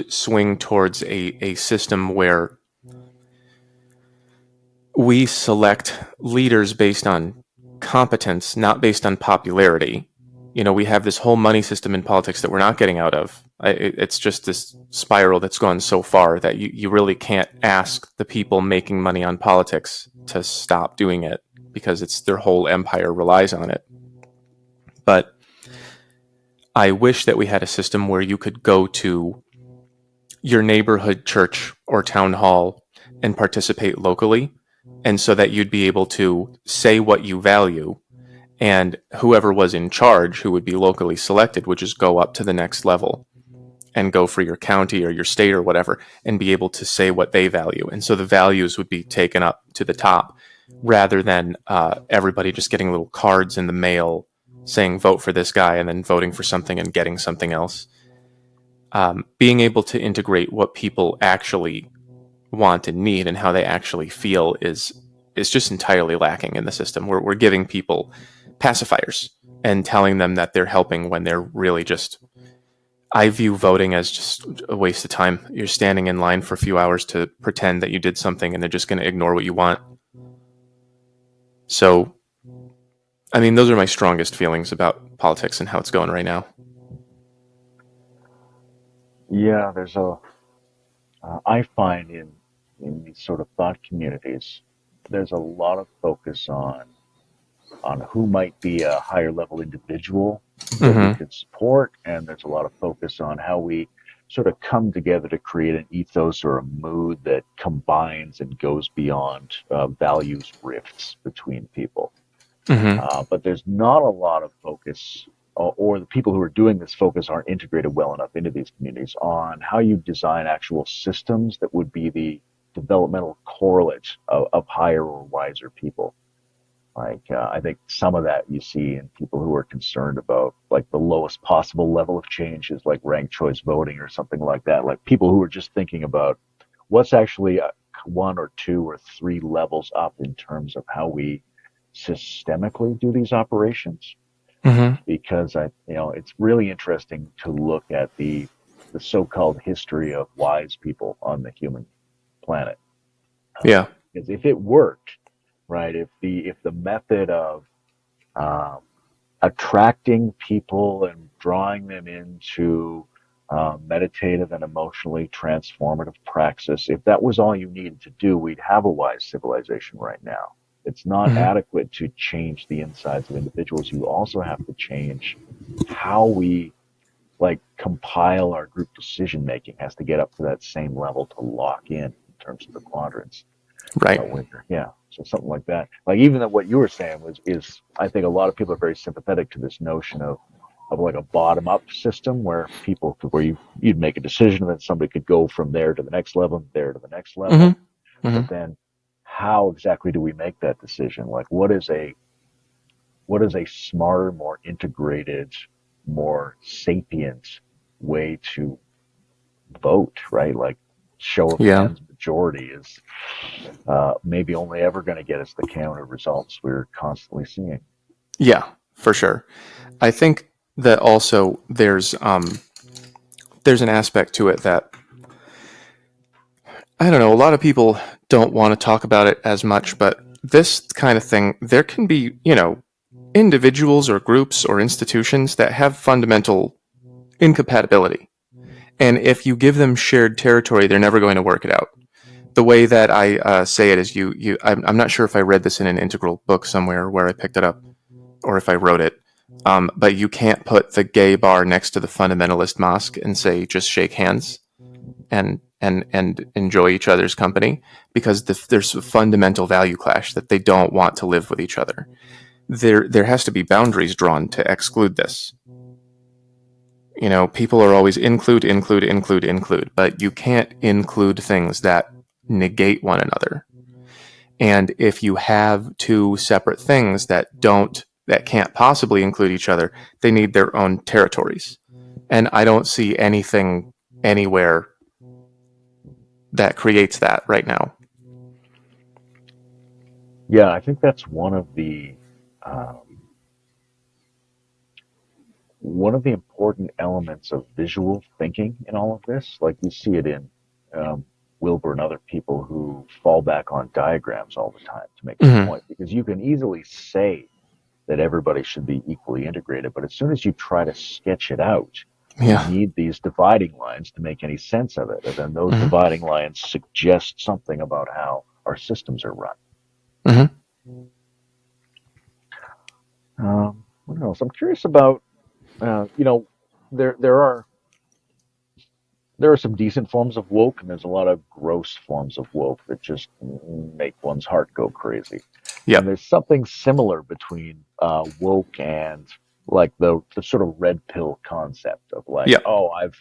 swing towards a system where we select leaders based on competence, not based on popularity. We have this whole money system in politics that we're not getting out of. It's just this spiral that's gone so far that you really can't ask the people making money on politics to stop doing it, because it's their whole empire relies on it. But I wish that we had a system where you could go to your neighborhood church or town hall and participate locally, and so that you'd be able to say what you value, and whoever was in charge, who would be locally selected, would just go up to the next level and go for your county or your state or whatever, and be able to say what they value. And so the values would be taken up to the top, rather than everybody just getting little cards in the mail saying vote for this guy and then voting for something and getting something else. being able to integrate what people actually want and need and how they actually feel is just entirely lacking in the system. We're giving people pacifiers and telling them that they're helping when they're really just. I view voting as just a waste of time. You're standing in line for a few hours to pretend that you did something, and they're just going to ignore what you want. So, I mean, those are my strongest feelings about politics and how it's going right now. Yeah, I find in these sort of thought communities, there's a lot of focus on who might be a higher level individual that we Mm-hmm. could support, and there's a lot of focus on how we sort of come together to create an ethos or a mood that combines and goes beyond values rifts between people. Mm-hmm. But there's not a lot of focus, or the people who are doing this focus aren't integrated well enough into these communities on how you design actual systems that would be the developmental correlate of higher or wiser people. I think some of that you see in people who are concerned about like the lowest possible level of change is like ranked choice voting or something like that. Like people who are just thinking about what's actually one or two or three levels up in terms of how we systemically do these operations. Mm-hmm. Because it's really interesting to look at the so-called history of wise people on the human planet. Yeah. Because if it worked, right, if the method of um, attracting people and drawing them into meditative and emotionally transformative praxis, if that was all you needed to do, we'd have a wise civilization right now. It's not Mm-hmm. adequate to change the insides of individuals. You also have to change how we like compile our group decision making has to get up to that same level to lock in terms of the quadrants. Right. Yeah, so something like that. Like even that what you were saying was is I think a lot of people are very sympathetic to this notion of like a bottom up system where people where you'd make a decision and then somebody could go from there to the next level, there to the next level. Mm-hmm. Mm-hmm. But then how exactly do we make that decision? Like what is a smarter, more integrated, more sapient way to vote, right? Like show of Yeah. hands majority is maybe only ever going to get us the counter results we're constantly seeing. Yeah. For sure. I think that also there's an aspect to it that I don't know. A lot of people don't want to talk about it as much, but this kind of thing, there can be, individuals or groups or institutions that have fundamental incompatibility. And if you give them shared territory, they're never going to work it out. The way that I say it is I'm not sure if I read this in an integral book somewhere where I picked it up or if I wrote it. But you can't put the gay bar next to the fundamentalist mosque and say just shake hands and enjoy each other's company because there's a fundamental value clash that they don't want to live with each other. There has to be boundaries drawn to exclude this. People are always include, but you can't include things that negate one another. And if you have two separate things that can't possibly include each other, they need their own territories. And I don't see anything anywhere that creates that right now. Yeah, I think that's one of the important elements of visual thinking in all of this. Like you see it in um, Wilbur and other people who fall back on diagrams all the time to make their Mm-hmm. point, because you can easily say that everybody should be equally integrated, but as soon as you try to sketch it out, you Yeah. need these dividing lines to make any sense of it, and then those Mm-hmm. dividing lines suggest something about how our systems are run. Mm-hmm. What else? I'm curious about. You know, there are some decent forms of woke, and there's a lot of gross forms of woke that just make one's heart go crazy. And Yep. there's something similar between woke and like the sort of red pill concept of like, Yep. oh, I've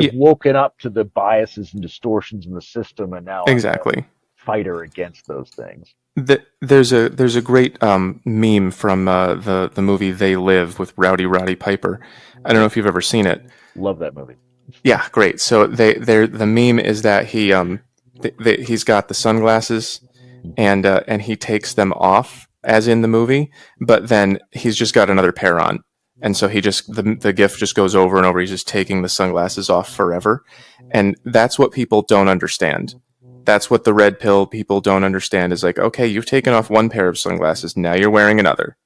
Yeah. woken up to the biases and distortions in the system, and now I'm gonna Exactly. fighter against those things. There's a great meme from the movie They Live with Roddy Piper. I don't know if you've ever seen it. Love that movie. Yeah, great. So the meme is that he's got the sunglasses and he takes them off as in the movie, but then he's just got another pair on. And so the GIF just goes over and over. He's just taking the sunglasses off forever. And that's what people don't understand. That's what the red pill people don't understand is like, okay, you've taken off one pair of sunglasses. Now you're wearing another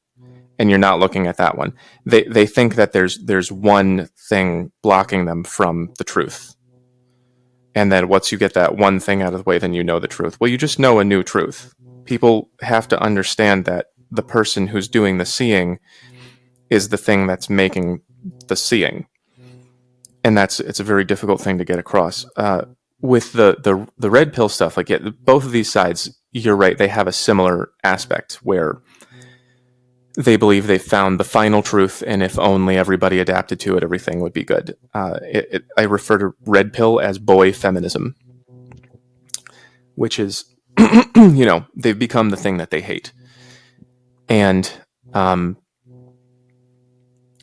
and you're not looking at that one. They think that there's one thing blocking them from the truth. And then once you get that one thing out of the way, then you know the truth. Well, you just know a new truth. People have to understand that the person who's doing the seeing is the thing that's making the seeing. And it's a very difficult thing to get across. With the red pill stuff, like both of these sides, you're right, they have a similar aspect where they believe they've found the final truth, and if only everybody adapted to it, everything would be good. I refer to red pill as boy feminism, which is, they've become the thing that they hate. And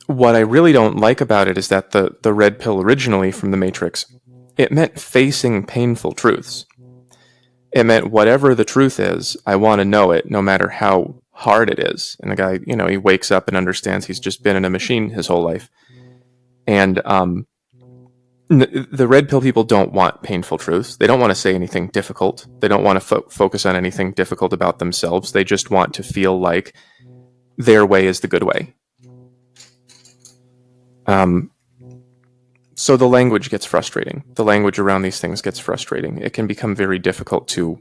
what I really don't like about it is that the red pill originally from the Matrix, it meant facing painful truths. It meant whatever the truth is, I want to know it, no matter how hard it is. And the guy, he wakes up and understands he's just been in a machine his whole life. And the red pill people don't want painful truths. They don't want to say anything difficult. They don't want to focus on anything difficult about themselves. They just want to feel like their way is the good way. So the language gets frustrating. The language around these things gets frustrating. It can become very difficult to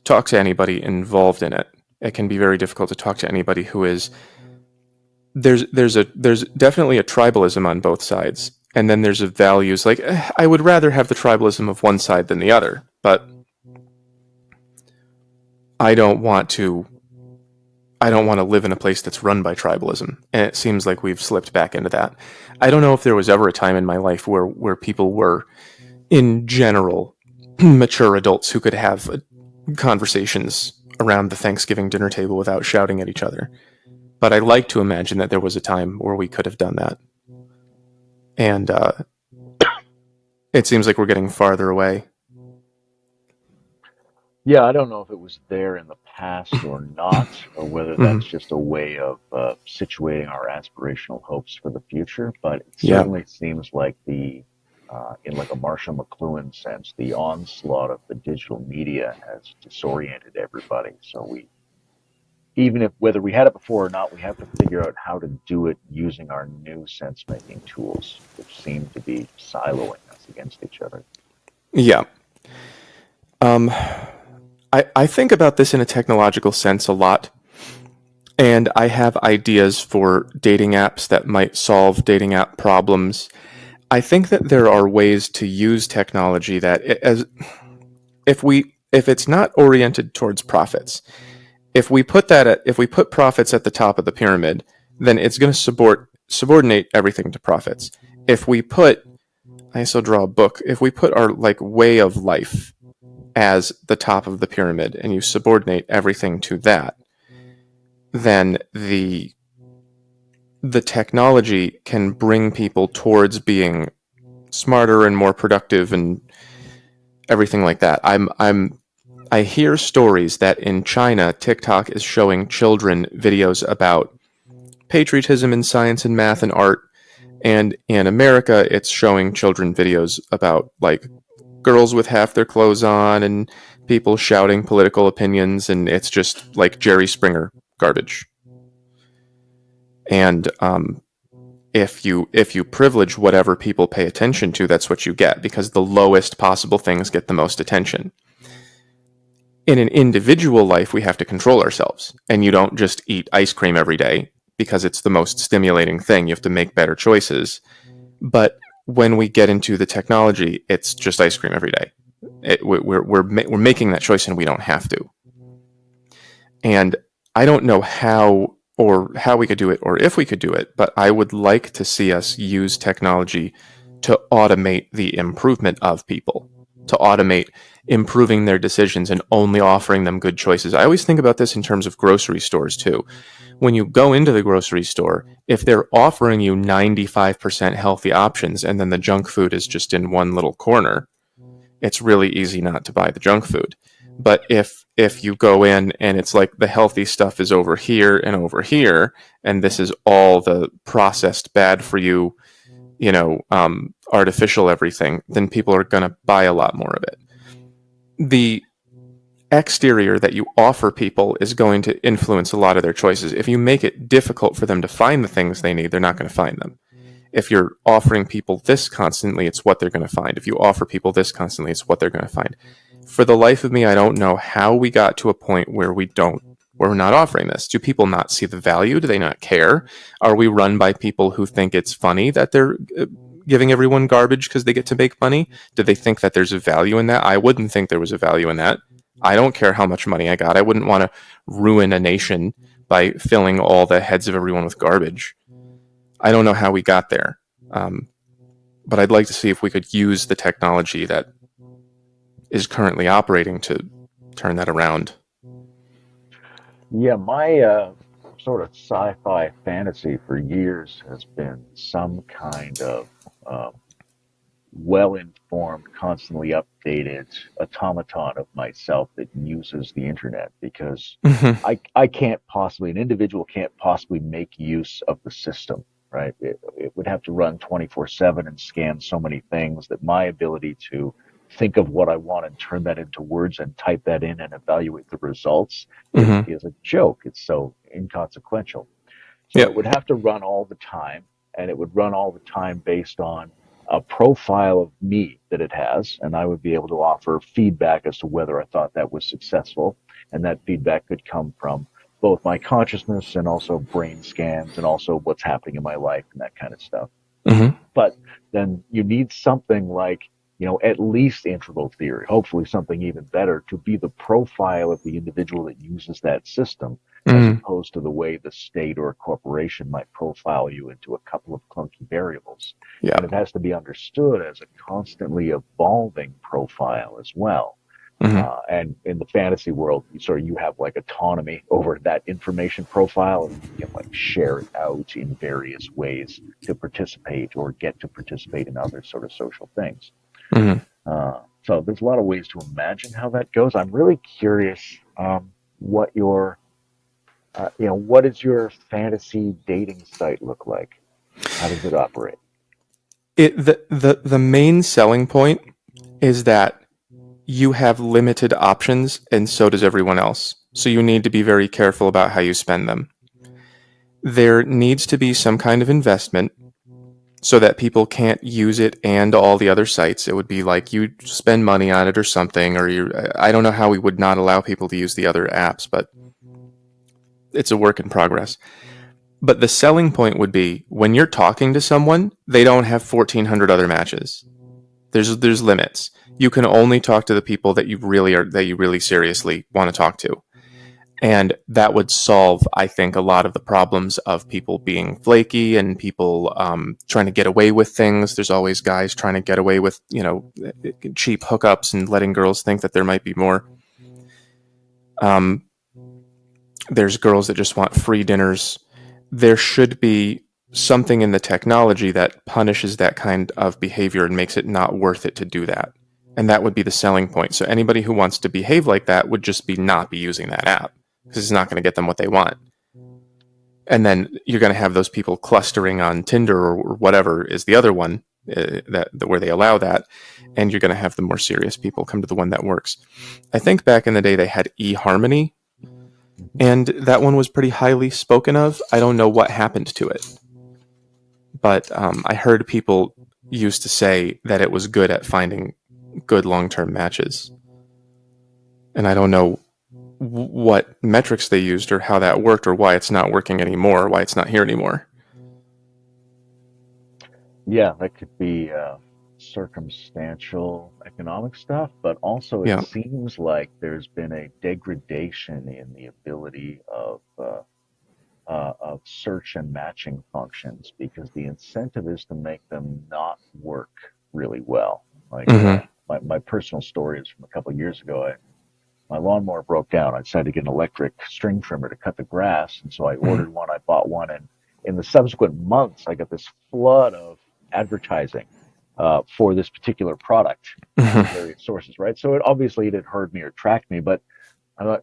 talk to anybody involved in it. It can be very difficult to talk to anybody who is. There's definitely a tribalism on both sides, and then there's values like I would rather have the tribalism of one side than the other, but I don't want to live in a place that's run by tribalism, and it seems like we've slipped back into that. I don't know if there was ever a time in my life where people were, in general, mature adults who could have conversations around the Thanksgiving dinner table without shouting at each other. But I like to imagine that there was a time where we could have done that. And it seems like we're getting farther away. Yeah, I don't know if it was there in the past or not, or whether that's just a way of situating our aspirational hopes for the future. But it certainly seems like in like a Marshall McLuhan sense, the onslaught of the digital media has disoriented everybody. So whether we had it before or not, we have to figure out how to do it using our new sense-making tools, which seem to be siloing us against each other. Yeah. I think about this in a technological sense a lot, and I have ideas for dating apps that might solve dating app problems. I think that there are ways to use technology that, if it's not oriented towards profits, if we put profits at the top of the pyramid, then it's going to subordinate everything to profits. If we put, I also draw a book. If we put our way of life as the top of the pyramid and you subordinate everything to that, then the technology can bring people towards being smarter and more productive and everything like that. I hear stories that in China, TikTok is showing children videos about patriotism in science and math and art, and in America, it's showing children videos about girls with half their clothes on and people shouting political opinions, and it's just like Jerry Springer garbage. And if you privilege whatever people pay attention to, that's what you get, because the lowest possible things get the most attention. In an individual life, we have to control ourselves, and you don't just eat ice cream every day because it's the most stimulating thing. You have to make better choices. But when we get into the technology, it's just ice cream every day. We're making that choice, and we don't have to. And I don't know how we could do it, or if we could do it, but I would like to see us use technology to automate the improvement of people. to automate improving their decisions and only offering them good choices. I always think about this in terms of grocery stores too. When you go into the grocery store, if they're offering you 95% healthy options and then the junk food is just in one little corner, it's really easy not to buy the junk food. But if you go in and it's like the healthy stuff is over here, and this is all the processed bad for you, artificial everything, then people are going to buy a lot more of it. The exterior that you offer people is going to influence a lot of their choices. If you make it difficult for them to find the things they need, they're not going to find them. If you're offering people this constantly, it's what they're going to find. If you offer people this constantly, it's what they're going to find. For the life of me, I don't know how we got to a point where we're not offering this. Do people not see the value? Do they not care? Are we run by people who think it's funny that they're giving everyone garbage because they get to make money? Do they think that there's a value in that? I wouldn't think there was a value in that. I don't care how much money I got. I wouldn't want to ruin a nation by filling all the heads of everyone with garbage. I don't know how we got there, but I'd like to see if we could use the technology that is currently operating to turn that around. Yeah, my sort of sci-fi fantasy for years has been some kind of uh, well-informed, constantly updated automaton of myself that uses the internet because Mm-hmm. I can't possibly, an individual can't possibly make use of the system, right? It would have to run 24/7 and scan so many things that my ability to think of what I want and turn that into words and type that in and evaluate the results Mm-hmm. is a joke. It's so inconsequential. So Yeah. it would have to run all the time, and it would run all the time based on a profile of me that it has, and I would be able to offer feedback as to whether I thought that was successful. And that feedback could come from both my consciousness and also brain scans and also what's happening in my life and that kind of stuff. Mm-hmm. But then you need something like, at least integral theory, hopefully something even better to be the profile of the individual that uses that system, as Mm-hmm. opposed to the way the state or a corporation might profile you into a couple of clunky variables. Yeah. And it has to be understood as a constantly evolving profile as well. Mm-hmm. And in the fantasy world, you have like autonomy over that information profile, and you can like share it out in various ways to participate or get to participate in other sort of social things. Mm-hmm. So there's a lot of ways to imagine how that goes. I'm really curious what what does your fantasy dating site look like? How does it operate? The main selling point is that you have limited options, and so does everyone else. So you need to be very careful about how you spend them. There needs to be some kind of investment so that people can't use it and all the other sites. It would be like you spend money on it or something, or I don't know how we would not allow people to use the other apps, but it's a work in progress. But the selling point would be when you're talking to someone, they don't have 1,400 other matches. There's limits. You can only talk to the people that you really seriously want to talk to. And that would solve, I think, a lot of the problems of people being flaky and people trying to get away with things. There's always guys trying to get away with, cheap hookups and letting girls think that there might be more. Um, there's girls that just want free dinners. There should be something in the technology that punishes that kind of behavior and makes it not worth it to do that. And that would be the selling point. So anybody who wants to behave like that would just be not be using that app because it's not going to get them what they want. And then you're going to have those people clustering on Tinder or whatever is the other one that where they allow that, and you're going to have the more serious people come to the one that works. I think back in the day they had eHarmony, and that one was pretty highly spoken of. I don't know what happened to it, but I heard people used to say that it was good at finding good long-term matches, and I don't know what metrics they used or how that worked or why it's not working anymore or why it's not here anymore. Yeah, that could be circumstantial economic stuff, but also it Yeah. seems like there's been a degradation in the ability of search and matching functions because the incentive is to make them not work really well. Like Mm-hmm. my personal story is from a couple of years ago. My lawnmower broke down. I decided to get an electric string trimmer to cut the grass, and so I Mhm. ordered one. I bought one, and in the subsequent months, I got this flood of advertising for this particular product from Mhm. various sources. Right, so it had heard me or tracked me, but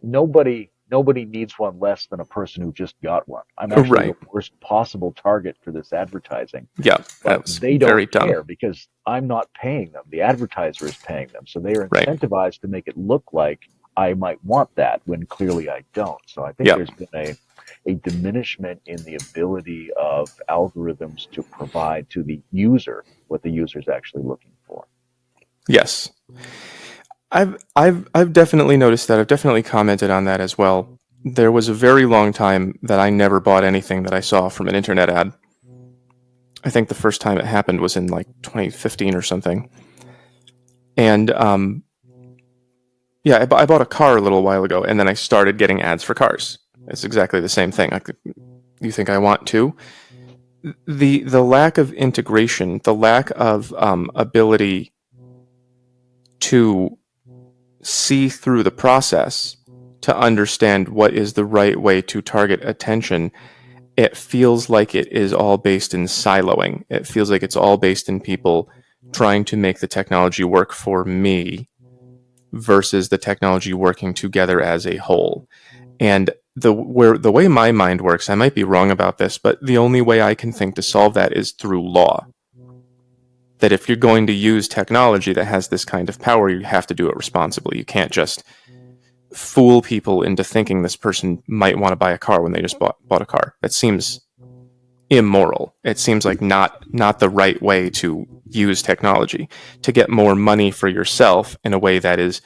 nobody needs one less than a person who just got one. I'm actually the Right. worst possible target for this advertising, Yeah, but that was they very don't dumb. care because I'm not paying them. The advertiser is paying them. So they are Right. incentivized to make it look like I might want that when clearly I don't. So I think Yeah. there's been a diminishment in the ability of algorithms to provide to the user what the user is actually looking for. Yes. I've definitely noticed that. I've definitely commented on that as well. There was a very long time that I never bought anything that I saw from an internet ad. I think the first time it happened was in like 2015 or something. And yeah, I bought a car a little while ago, and then I started getting ads for cars. It's exactly the same thing. Like, you think I want to? The lack of integration, the lack of ability to see through the process to understand what is the right way to target attention, it feels like it is all based in siloing. It feels like it's all based in people trying to make the technology work for me versus the technology working together as a whole. And the way my mind works, I might be wrong about this, but the only way I can think to solve that is through law. That if you're going to use technology that has this kind of power, you have to do it responsibly. You can't just fool people into thinking this person might want to buy a car when they just bought a car. That seems immoral. It seems like not the right way to use technology to get more money for yourself in a way that is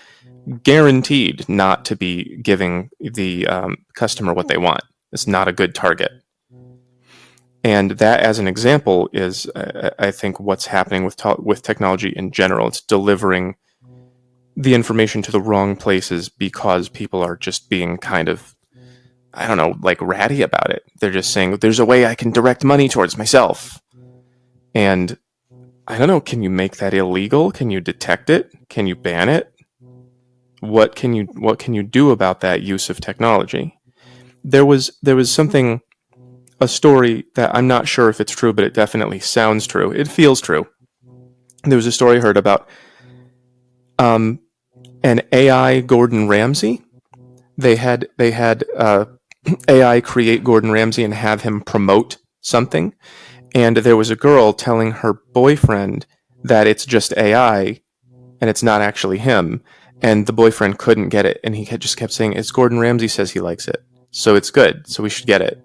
guaranteed not to be giving the customer what they want. It's not a good target. And that, as an example, is I think what's happening with technology in general. It's delivering the information to the wrong places because people are just being kind of, I don't know, like ratty about it. They're just saying there's a way I can direct money towards myself. And I don't know, can you make that illegal? Can you detect it? Can you ban it? What can you do about that use of technology? There was something, a story that I'm not sure if it's true, but it definitely sounds true. It feels true. There was a story I heard about um, an AI Gordon Ramsay. They had AI create Gordon Ramsay and have him promote something, and there was a girl telling her boyfriend that it's just AI and it's not actually him, and the boyfriend couldn't get it, and he just kept saying, "It's Gordon Ramsay says he likes it, so it's good, so we should get it."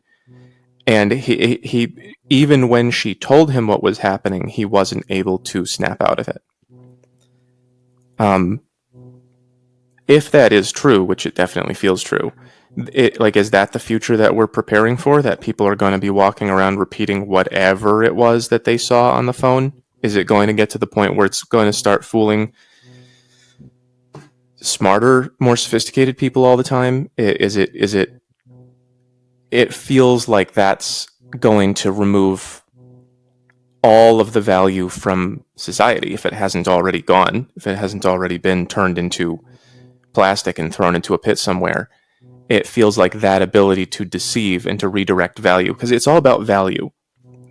And he even when she told him what was happening, he wasn't able to snap out of it. Um, if that is true, which it definitely feels true, is that the future that we're preparing for? That people are going to be walking around repeating whatever it was that they saw on the phone? Is it going to get to the point where it's going to start fooling smarter, more sophisticated people all the time? Is it? Is it? It feels like that's going to remove all of the value from society if it hasn't already gone, if it hasn't already been turned into plastic and thrown into a pit somewhere. It feels like that ability to deceive and to redirect value, because it's all about value.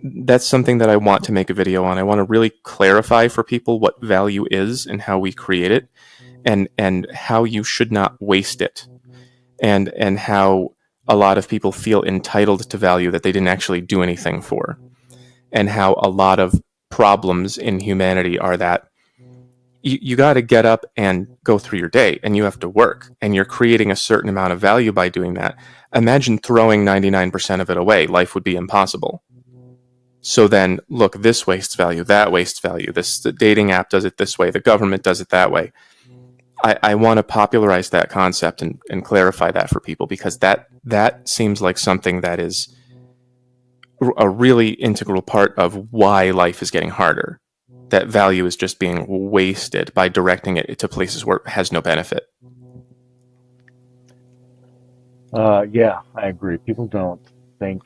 That's something that I want to make a video on. I want to really clarify for people what value is and how we create it, and how you should not waste it, and how a lot of people feel entitled to value that they didn't actually do anything for, and how a lot of problems in humanity are that you got to get up and go through your day, and you have to work, and you're creating a certain amount of value by doing that. Imagine throwing 99% of it away. Life would be impossible. So then, look, this wastes value, that wastes value. The dating app does it this way, the government does it that way. I want to popularize that concept and clarify that for people, because that seems like something that is a really integral part of why life is getting harder. That value is just being wasted by directing it to places where it has no benefit. Yeah, I agree. People don't think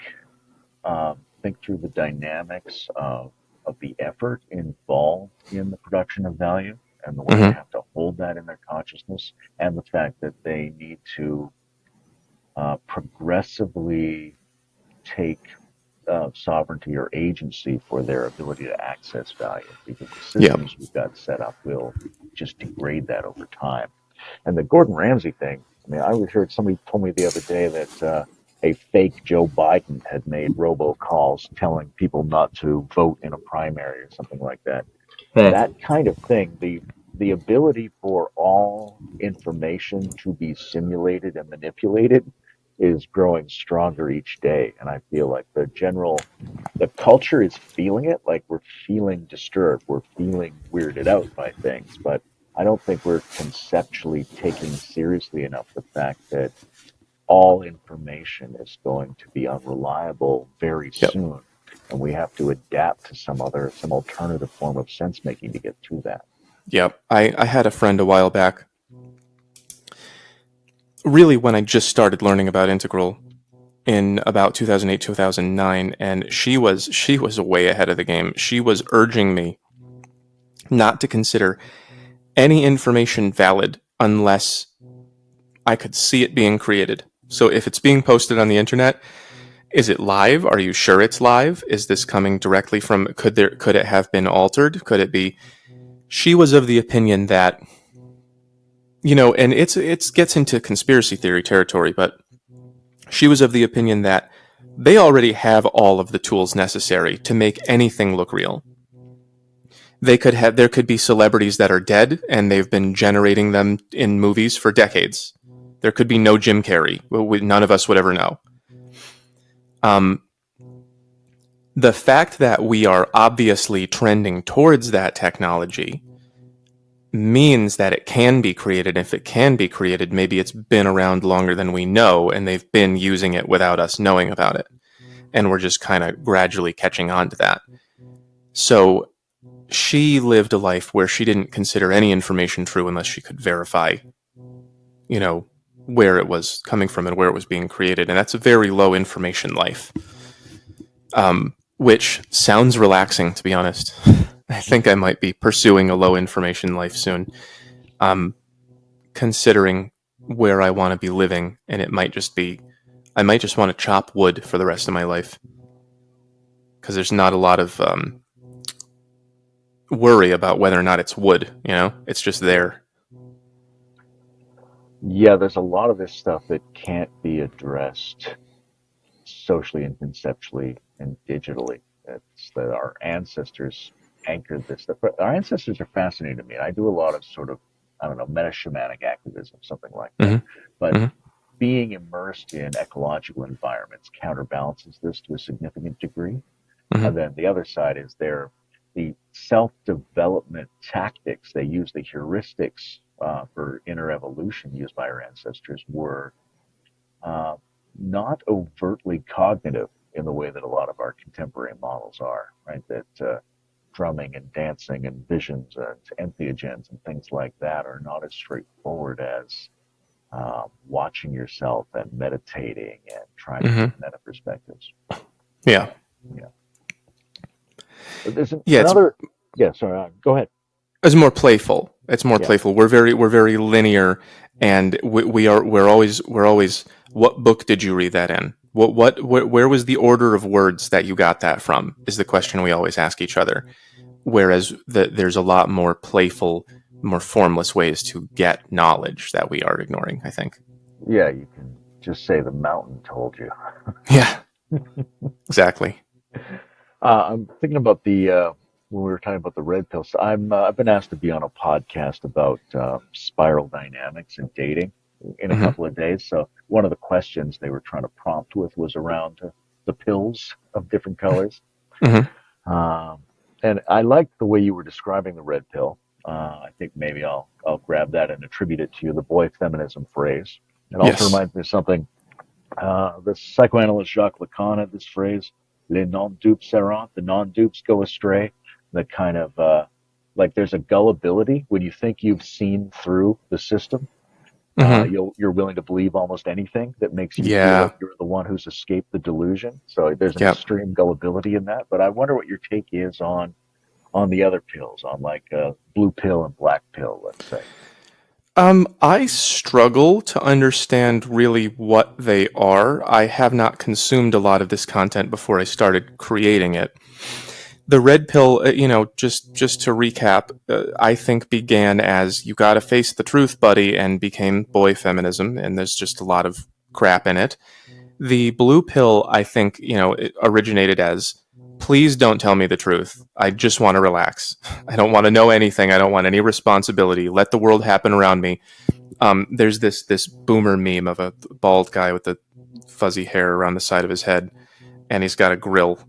think through the dynamics of the effort involved in the production of value. and the way they Hmm. have to hold that in their consciousness, and the fact that they need to progressively take sovereignty or agency for their ability to access value, because the Yeah. systems we've got set up will just degrade that over time. And the Gordon Ramsay thing, I mean, I heard somebody told me the other day that a fake Joe Biden had made robocalls telling people not to vote in a primary or something like that. That kind of thing, the ability for all information to be simulated and manipulated is growing stronger each day. And I feel like the culture is feeling it, like we're feeling disturbed, we're feeling weirded out by things, but I don't think we're conceptually taking seriously enough the fact that all information is going to be unreliable very Yep. soon, and we have to adapt to some alternative form of sense making to get through that. Yep. I had a friend a while back, really when I just started learning about integral in about 2008, 2009, and she was way ahead of the game. She was urging me not to consider any information valid unless I could see it being created. So if it's being posted on the internet, is it live? Are you sure it's live? Is this coming directly from, could it have been altered? Could it be? She was of the opinion that, and it's gets into conspiracy theory territory, but she was of the opinion that they already have all of the tools necessary to make anything look real. There could be celebrities that are dead and they've been generating them in movies for decades. There could be no Jim Carrey. None of us would ever know. Um, the fact that we are obviously trending towards that technology means that it can be created. If it can be created, maybe it's been around longer than we know and they've been using it without us knowing about it. And we're just kind of gradually catching on to that. So she lived a life where she didn't consider any information true unless she could verify, you know, where it was coming from and where it was being created. And that's a very low information life, which sounds relaxing, to be honest. I think I might be pursuing a low information life soon, considering where I want to be living. And it might just be, I might just want to chop wood for the rest of my life because there's not a lot of worry about whether or not it's wood, it's just there. Yeah, there's a lot of this stuff that can't be addressed socially and conceptually and digitally. It's that our ancestors anchored this stuff. But our ancestors are fascinating to me. I do a lot of sort of, I don't know, meta shamanic activism, something like that. Hmm. But Hmm. being immersed in ecological environments counterbalances this to a significant degree. Hmm. And then the other side is the self-development tactics they use, the heuristics for inner evolution used by our ancestors were uh, not overtly cognitive in the way that a lot of our contemporary models are, right? That drumming and dancing and visions and entheogens and things like that are not as straightforward as watching yourself and meditating and trying to take Hmm. meta perspectives. Yeah. Yeah. But there's Yeah. another. Yeah, sorry. Go ahead. It's more playful. It's more Yeah. playful. We're very linear, and we're always. What book did you read that in? Where was the order of words that you got that from? Is the question we always ask each other. Whereas there's a lot more playful, more formless ways to get knowledge that we are ignoring, I think. Yeah, you can just say the mountain told you. Yeah, exactly. I'm thinking about the when we were talking about the red pill. So I've been asked to be on a podcast about spiral dynamics and dating in a Hmm. couple of days. So one of the questions they were trying to prompt with was around the pills of different colors. Hmm. Um, and I liked the way you were describing the red pill. I think maybe I'll grab that and attribute it to you, the boy feminism phrase. It also Yes. reminds me of something. The psychoanalyst Jacques Lacan had this phrase, "Les non-dupes errant," the non-dupes go astray. The kind of like there's a gullibility when you think you've seen through the system. Hmm. You're willing to believe almost anything that makes you feel Yeah. like you're the one who's escaped the delusion. So there's an Yep. extreme gullibility in that. But I wonder what your take is on on the other pills, on like blue pill and black pill, let's say? I struggle to understand really what they are. I have not consumed a lot of this content before I started creating it. The red pill, just to recap, I think began as you gotta face the truth, buddy, and became boy feminism, and there's just a lot of crap in it. The blue pill, I think, it originated as please don't tell me the truth. I just want to relax. I don't want to know anything. I don't want any responsibility. Let the world happen around me. There's this boomer meme of a bald guy with the fuzzy hair around the side of his head, and he's got a grill,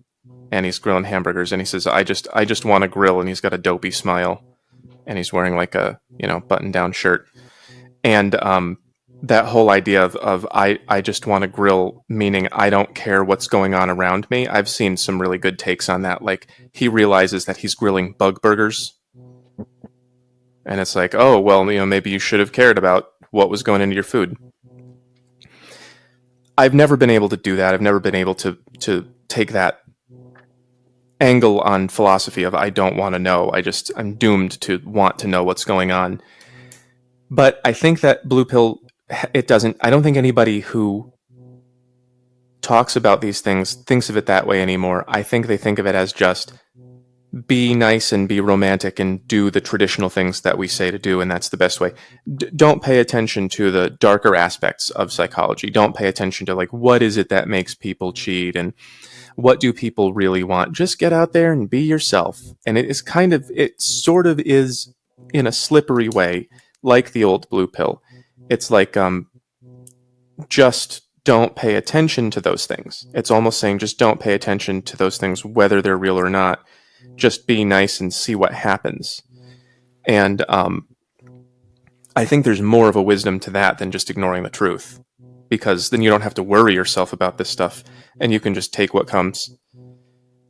and he's grilling hamburgers, and he says, "I just want a grill," and he's got a dopey smile, and he's wearing like a button down shirt, and that whole idea of I just want to grill, meaning I don't care what's going on around me. I've seen some really good takes on that. Like he realizes that he's grilling bug burgers, and it's like, oh well, maybe you should have cared about what was going into your food. I've never been able to do that. I've never been able to take that angle on philosophy of I don't want to know. I'm doomed to want to know what's going on. But I think that blue pill, it doesn't. I don't think anybody who talks about these things thinks of it that way anymore. I think they think of it as just be nice and be romantic and do the traditional things that we say to do, and that's the best way. Don't pay attention to the darker aspects of psychology. Don't pay attention to like what is it that makes people cheat and what do people really want. Just get out there and be yourself. And it sort of is in a slippery way like the old blue pill. It's like just don't pay attention to those things. It's almost saying just don't pay attention to those things whether they're real or not. Just be nice and see what happens. And I think there's more of a wisdom to that than just ignoring the truth, because then you don't have to worry yourself about this stuff and you can just take what comes.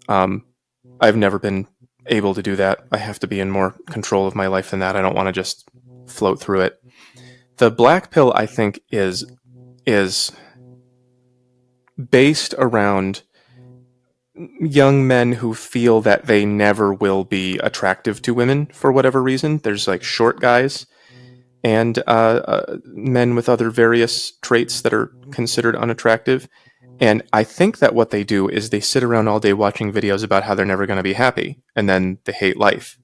I've never been able to do that. I have to be in more control of my life than that. I don't want to just float through it. The black pill, I think, is based around young men who feel that they never will be attractive to women for whatever reason. There's like short guys and men with other various traits that are considered unattractive. And I think that what they do is they sit around all day watching videos about how they're never going to be happy, and then they hate life.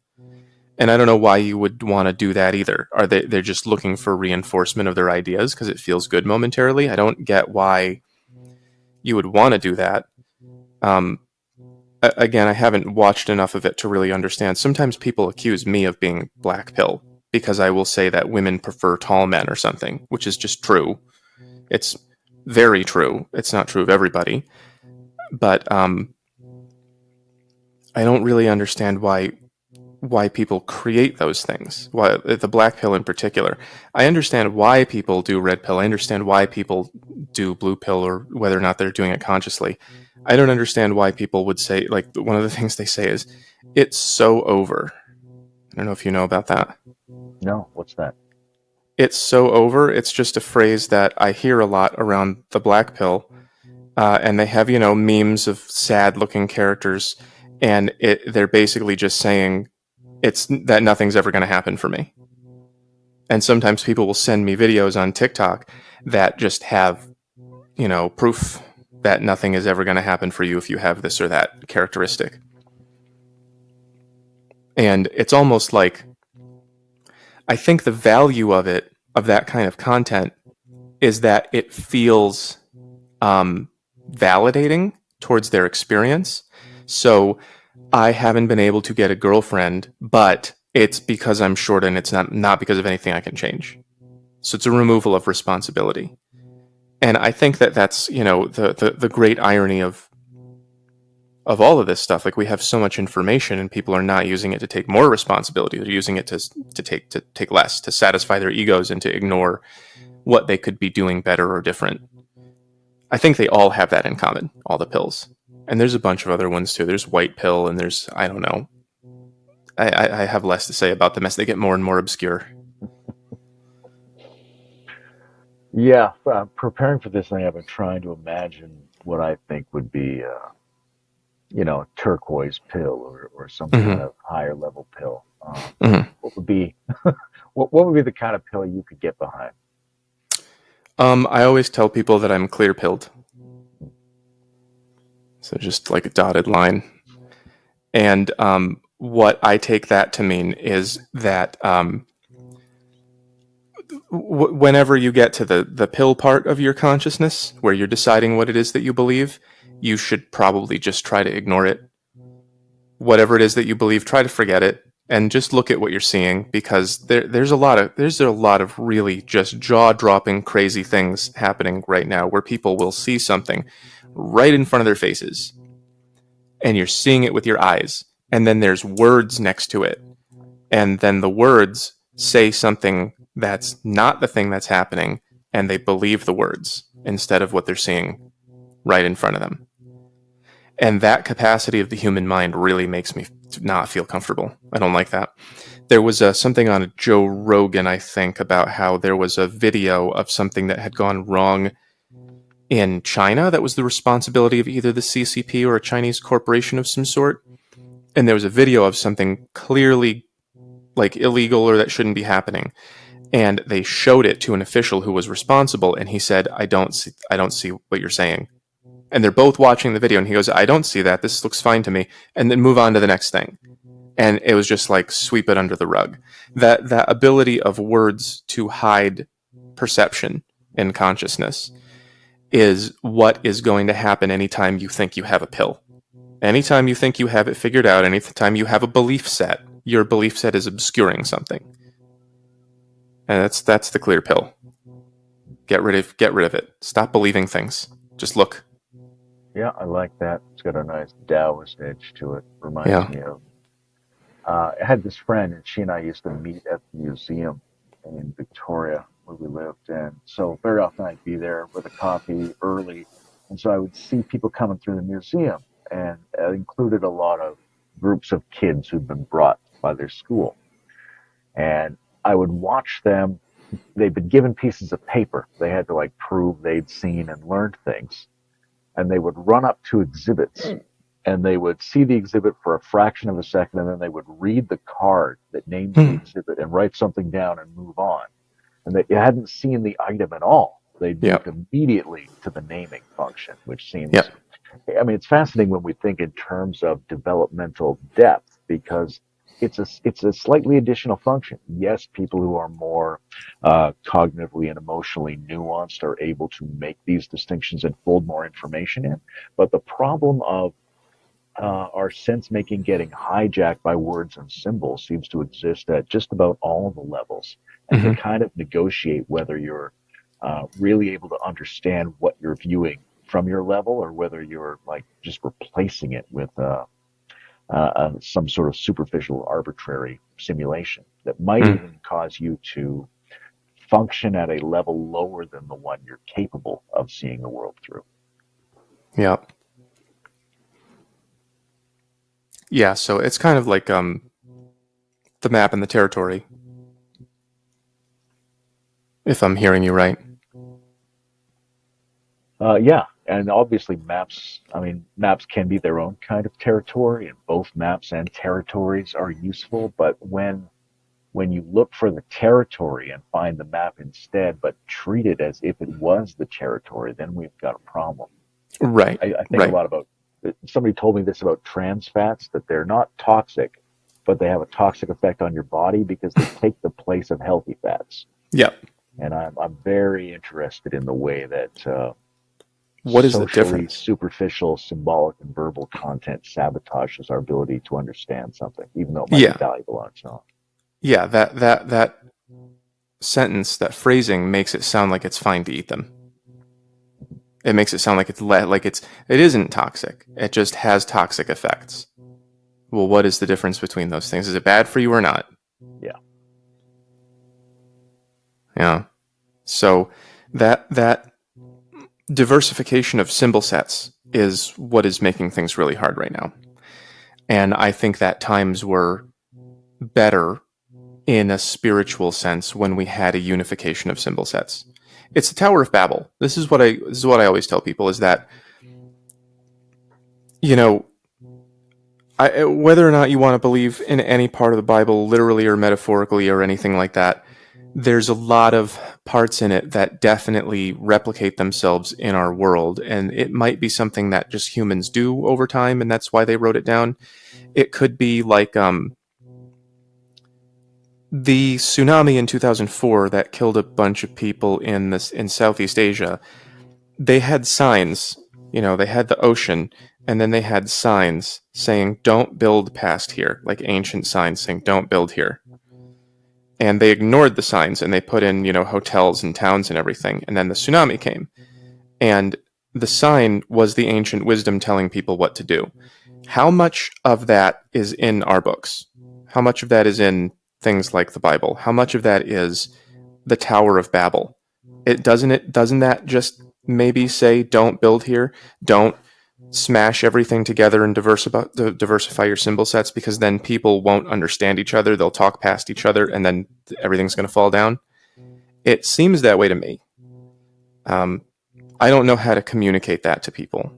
And I don't know why you would want to do that either. Are they're just looking for reinforcement of their ideas because it feels good momentarily? I don't get why you would want to do that. Again, I haven't watched enough of it to really understand. Sometimes people accuse me of being black pill because I will say that women prefer tall men or something, which is just true. It's very true. It's not true of everybody. But I don't really understand why people create those things. Why the black pill in particular. I understand why people do red pill. I understand why people do blue pill, or whether or not they're doing it consciously. I don't understand why people would say, like, one of the things they say is, it's so over. I don't know if you know about that. No, what's that? It's so over. It's just a phrase that I hear a lot around the black pill. And they have, memes of sad looking characters. And they're basically just saying it's that nothing's ever going to happen for me. And sometimes people will send me videos on TikTok that just have, proof that nothing is ever going to happen for you if you have this or that characteristic. And it's almost like, I think the value of that kind of content, is that it feels validating towards their experience. So I haven't been able to get a girlfriend, but it's because I'm short, and it's not because of anything I can change. So it's a removal of responsibility. And I think that that's, the great irony of all of this stuff. Like, we have so much information and people are not using it to take more responsibility. They're using it to take less, to satisfy their egos and to ignore what they could be doing better or different. I think they all have that in common, all the pills. And there's a bunch of other ones too. There's white pill, and there's, I don't know. I have less to say about them as they get more and more obscure. Yeah, preparing for this thing, I've been trying to imagine what I think would be turquoise pill or some kind Hmm. of higher level pill. Hmm. What would be what would be the kind of pill you could get behind? I always tell people that I'm clear pilled, so just like a dotted line. And what I take that to mean is that whenever you get to the pill part of your consciousness, where you're deciding what it is that you believe, you should probably just try to ignore it. Whatever it is that you believe, try to forget it and just look at what you're seeing, because there's a lot of really just jaw-dropping crazy things happening right now where people will see something right in front of their faces and you're seeing it with your eyes, and then there's words next to it, and then the words say something that's not the thing that's happening, and they believe the words instead of what they're seeing right in front of them. And that capacity of the human mind really makes me not feel comfortable. I don't like that. There was something on Joe Rogan, I think, about how there was a video of something that had gone wrong in China that was the responsibility of either the CCP or a Chinese corporation of some sort. And there was a video of something clearly like illegal or that shouldn't be happening. And they showed it to an official who was responsible, and he said, I don't see what you're saying. And they're both watching the video, and he goes, I don't see that. This looks fine to me. And then move on to the next thing. And it was just like sweep it under the rug. That ability of words to hide perception in consciousness is what is going to happen anytime you think you have a pill. Anytime you think you have it figured out, anytime you have a belief set, your belief set is obscuring something. And that's the clear pill. Get rid of it. Stop believing things. Just look. Yeah, I like that. It's got a nice Taoist edge to it. Reminds Yeah. me of I had this friend, and she and I used to meet at the museum in Victoria where we lived. And so very often I'd be there with a coffee early. And so I would see people coming through the museum, and it included a lot of groups of kids who'd been brought by their school. And I would watch them. They'd been given pieces of paper. They had to like prove they'd seen and learned things. And they would run up to exhibits and they would see the exhibit for a fraction of a second, and then they would read the card that names the Hmm. exhibit and write something down and move on. And they hadn't seen the item at all. They'd moved Yep. immediately to the naming function, which seems, Yep. I mean, it's fascinating when we think in terms of developmental depth because it's a slightly additional function. Yes, people who are more cognitively and emotionally nuanced are able to make these distinctions and fold more information in. But the problem of our sense making getting hijacked by words and symbols seems to exist at just about all of the levels. And to Hmm. kind of negotiate whether you're really able to understand what you're viewing from your level or whether you're like just replacing it with some sort of superficial arbitrary simulation that might Hmm. even cause you to function at a level lower than the one you're capable of seeing the world through. Yep. Yeah. So it's kind of like the map and the territory, if I'm hearing you right. Yeah, and obviously maps, I mean, maps can be their own kind of territory, and both maps and territories are useful, but when you look for the territory and find the map instead, but treat it as if it was the territory, then we've got a problem. Right. I think a Right. lot about, somebody told me this about trans fats, that they're not toxic, but they have a toxic effect on your body because they take the place of healthy fats. Yep. And I'm very interested in the way that What is the socially difference? superficial, symbolic, and verbal content sabotages our ability to understand something, even though it might be Yeah. valuable on its own. Yeah. That sentence, that phrasing makes it sound like it's fine to eat them. It makes it sound like it isn't toxic. It just has toxic effects. Well, what is the difference between those things? Is it bad for you or not? Yeah. Yeah. So that diversification of symbol sets is what is making things really hard right now. And I think that times were better in a spiritual sense when we had a unification of symbol sets. It's the Tower of Babel. This is what I always tell people is that, you know, Whether or not you want to believe in any part of the Bible, literally or metaphorically or anything like that, there's a lot of parts in it that definitely replicate themselves in our world. And it might be something that just humans do over time, and that's why they wrote it down. It could be like the tsunami in 2004 that killed a bunch of people in Southeast Asia. They had signs, they had the ocean, and then they had signs saying don't build past here, like ancient signs saying don't build here. And they ignored the signs and they put in, hotels and towns and everything. And then the tsunami came. And the sign was the ancient wisdom telling people what to do. How much of that is in our books? How much of that is in things like the Bible? How much of that is the Tower of Babel? Doesn't that just maybe say don't build here, don't smash everything together and diversify your symbol sets, because then people won't understand each other, they'll talk past each other, and then everything's going to fall down. It seems that way to me. I don't know how to communicate that to people,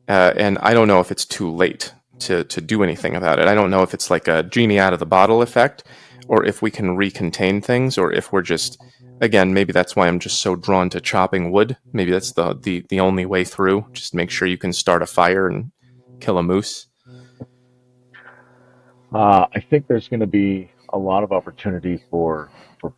and I don't know if it's too late to do anything about it. I don't know if it's like a genie out of the bottle effect, or if we can recontain things, or if we're just, again, maybe that's why I'm just so drawn to chopping wood. Maybe that's the only way through. Just make sure you can start a fire and kill a moose. I think there's going to be a lot of opportunity for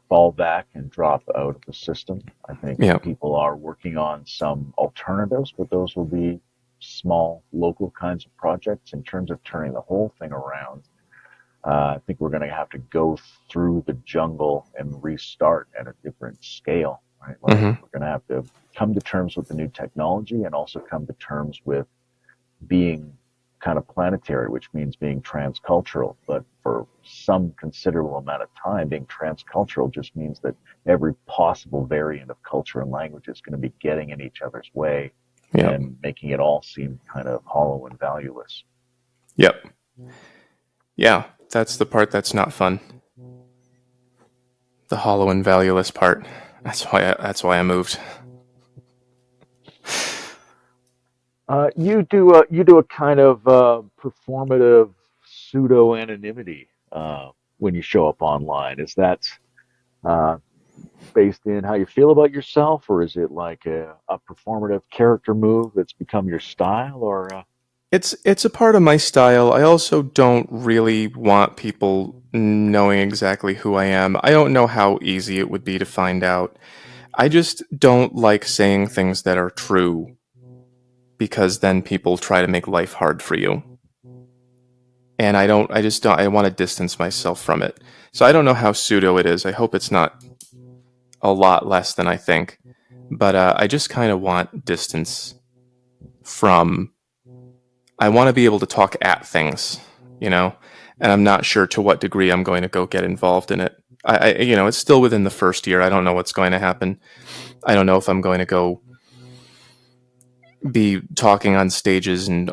fallback and drop out of the system. I think Yeah. people are working on some alternatives, but those will be small, local kinds of projects. In terms of turning the whole thing around, I think we're going to have to go through the jungle and restart at a different scale, right? Like Mm-hmm. we're going to have to come to terms with the new technology and also come to terms with being kind of planetary, which means being transcultural. But for some considerable amount of time, being transcultural just means that every possible variant of culture and language is going to be getting in each other's way Yep. and making it all seem kind of hollow and valueless. Yep. Yeah. That's the part that's not fun. The hollow and valueless part. That's why I moved. You do a kind of performative pseudo anonymity when you show up online. Is that uh, based in how you feel about yourself, or is it like a performative character move that's become your style? Or It's a part of my style. I also don't really want people knowing exactly who I am. I don't know how easy it would be to find out. I just don't like saying things that are true, because then people try to make life hard for you. And I just don't, I want to distance myself from it. So I don't know how pseudo it is. I hope it's not a lot less than I think. But I just kind of want distance from, I want to be able to talk at things, you know? And I'm not sure to what degree I'm going to go get involved in it. It's still within the first year. I don't know what's going to happen. I don't know if I'm going to go be talking on stages and,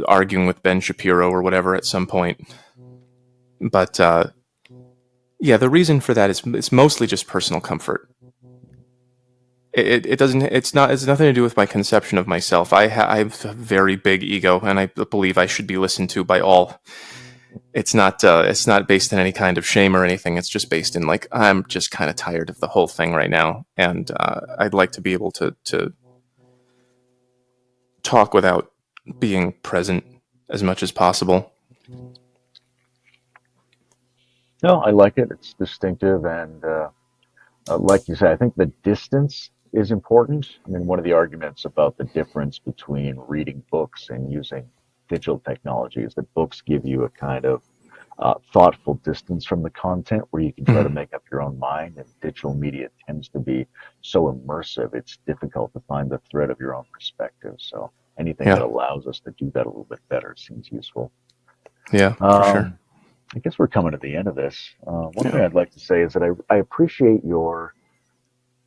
arguing with Ben Shapiro or whatever at some point. But yeah, the reason for that is it's mostly just personal comfort. It doesn't, it's nothing to do with my conception of myself. I have a very big ego, and I believe I should be listened to by all. It's not based in any kind of shame or anything. It's just based in, like, I'm just kind of tired of the whole thing right now, and I'd like to be able to talk without being present as much as possible. no, I like it. It's distinctive, and like you said, I think the distance is important. I mean, one of the arguments about the difference between reading books and using digital technology is that books give you a kind of thoughtful distance from the content where you can try to Mhm. make up your own mind, and digital media tends to be so immersive, it's difficult to find the thread of your own perspective. So anything that Yeah, allows us to do that a little bit better seems useful. yeah, for sure. Um, I guess we're coming to the end of this. One thing Yeah. I'd like to say is that I appreciate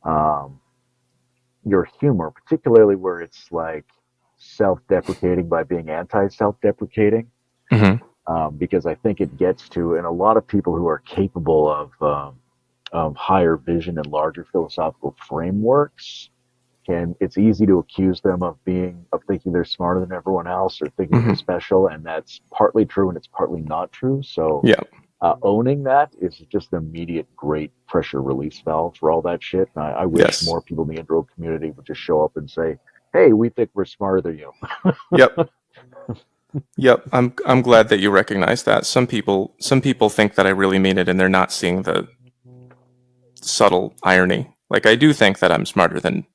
um, your humor, particularly where it's like self-deprecating by being anti-self-deprecating, Hmm. because I think it gets to, and a lot of people who are capable of higher vision and larger philosophical frameworks it's easy to accuse them of thinking they're smarter than everyone else or thinking they're Hmm. special, and that's partly true and it's partly not true. So Yeah. owning that is just an immediate great pressure release valve for all that shit. And I wish Yes. more people in the intro community would just show up and say, "Hey, we think we're smarter than you." Yep. Yep. I'm glad that you recognize that. Some people think that I really mean it and they're not seeing the subtle irony. Like I do think that I'm smarter than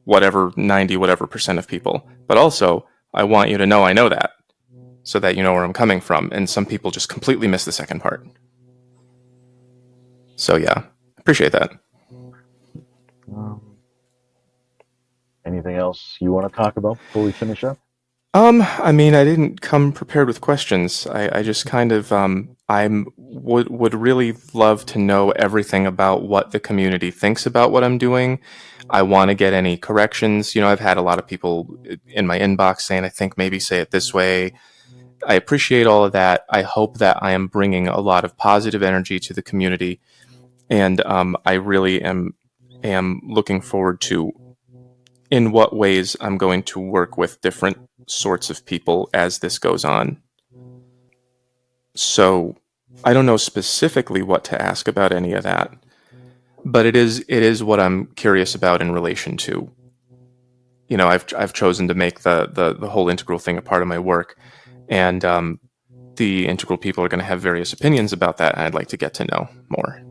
whatever 90 whatever percent of people. But also, I want you to know I know that so that you know where I'm coming from. And some people just completely miss the second part. So yeah, appreciate that. Um, Anything else you want to talk about before we finish up? I mean, I didn't come prepared with questions. I just kind of, would really love to know everything about what the community thinks about what I'm doing. I want to get any corrections. You know, I've had a lot of people in my inbox saying, I think maybe say it this way. I appreciate all of that. I hope that I am bringing a lot of positive energy to the community, and I really am looking forward to in what ways I'm going to work with different sorts of people as this goes on. So I don't know specifically what to ask about any of that, but it is what I'm curious about in relation to. You know, I've chosen to make the whole integral thing a part of my work, and the integral people are going to have various opinions about that, and I'd like to get to know more.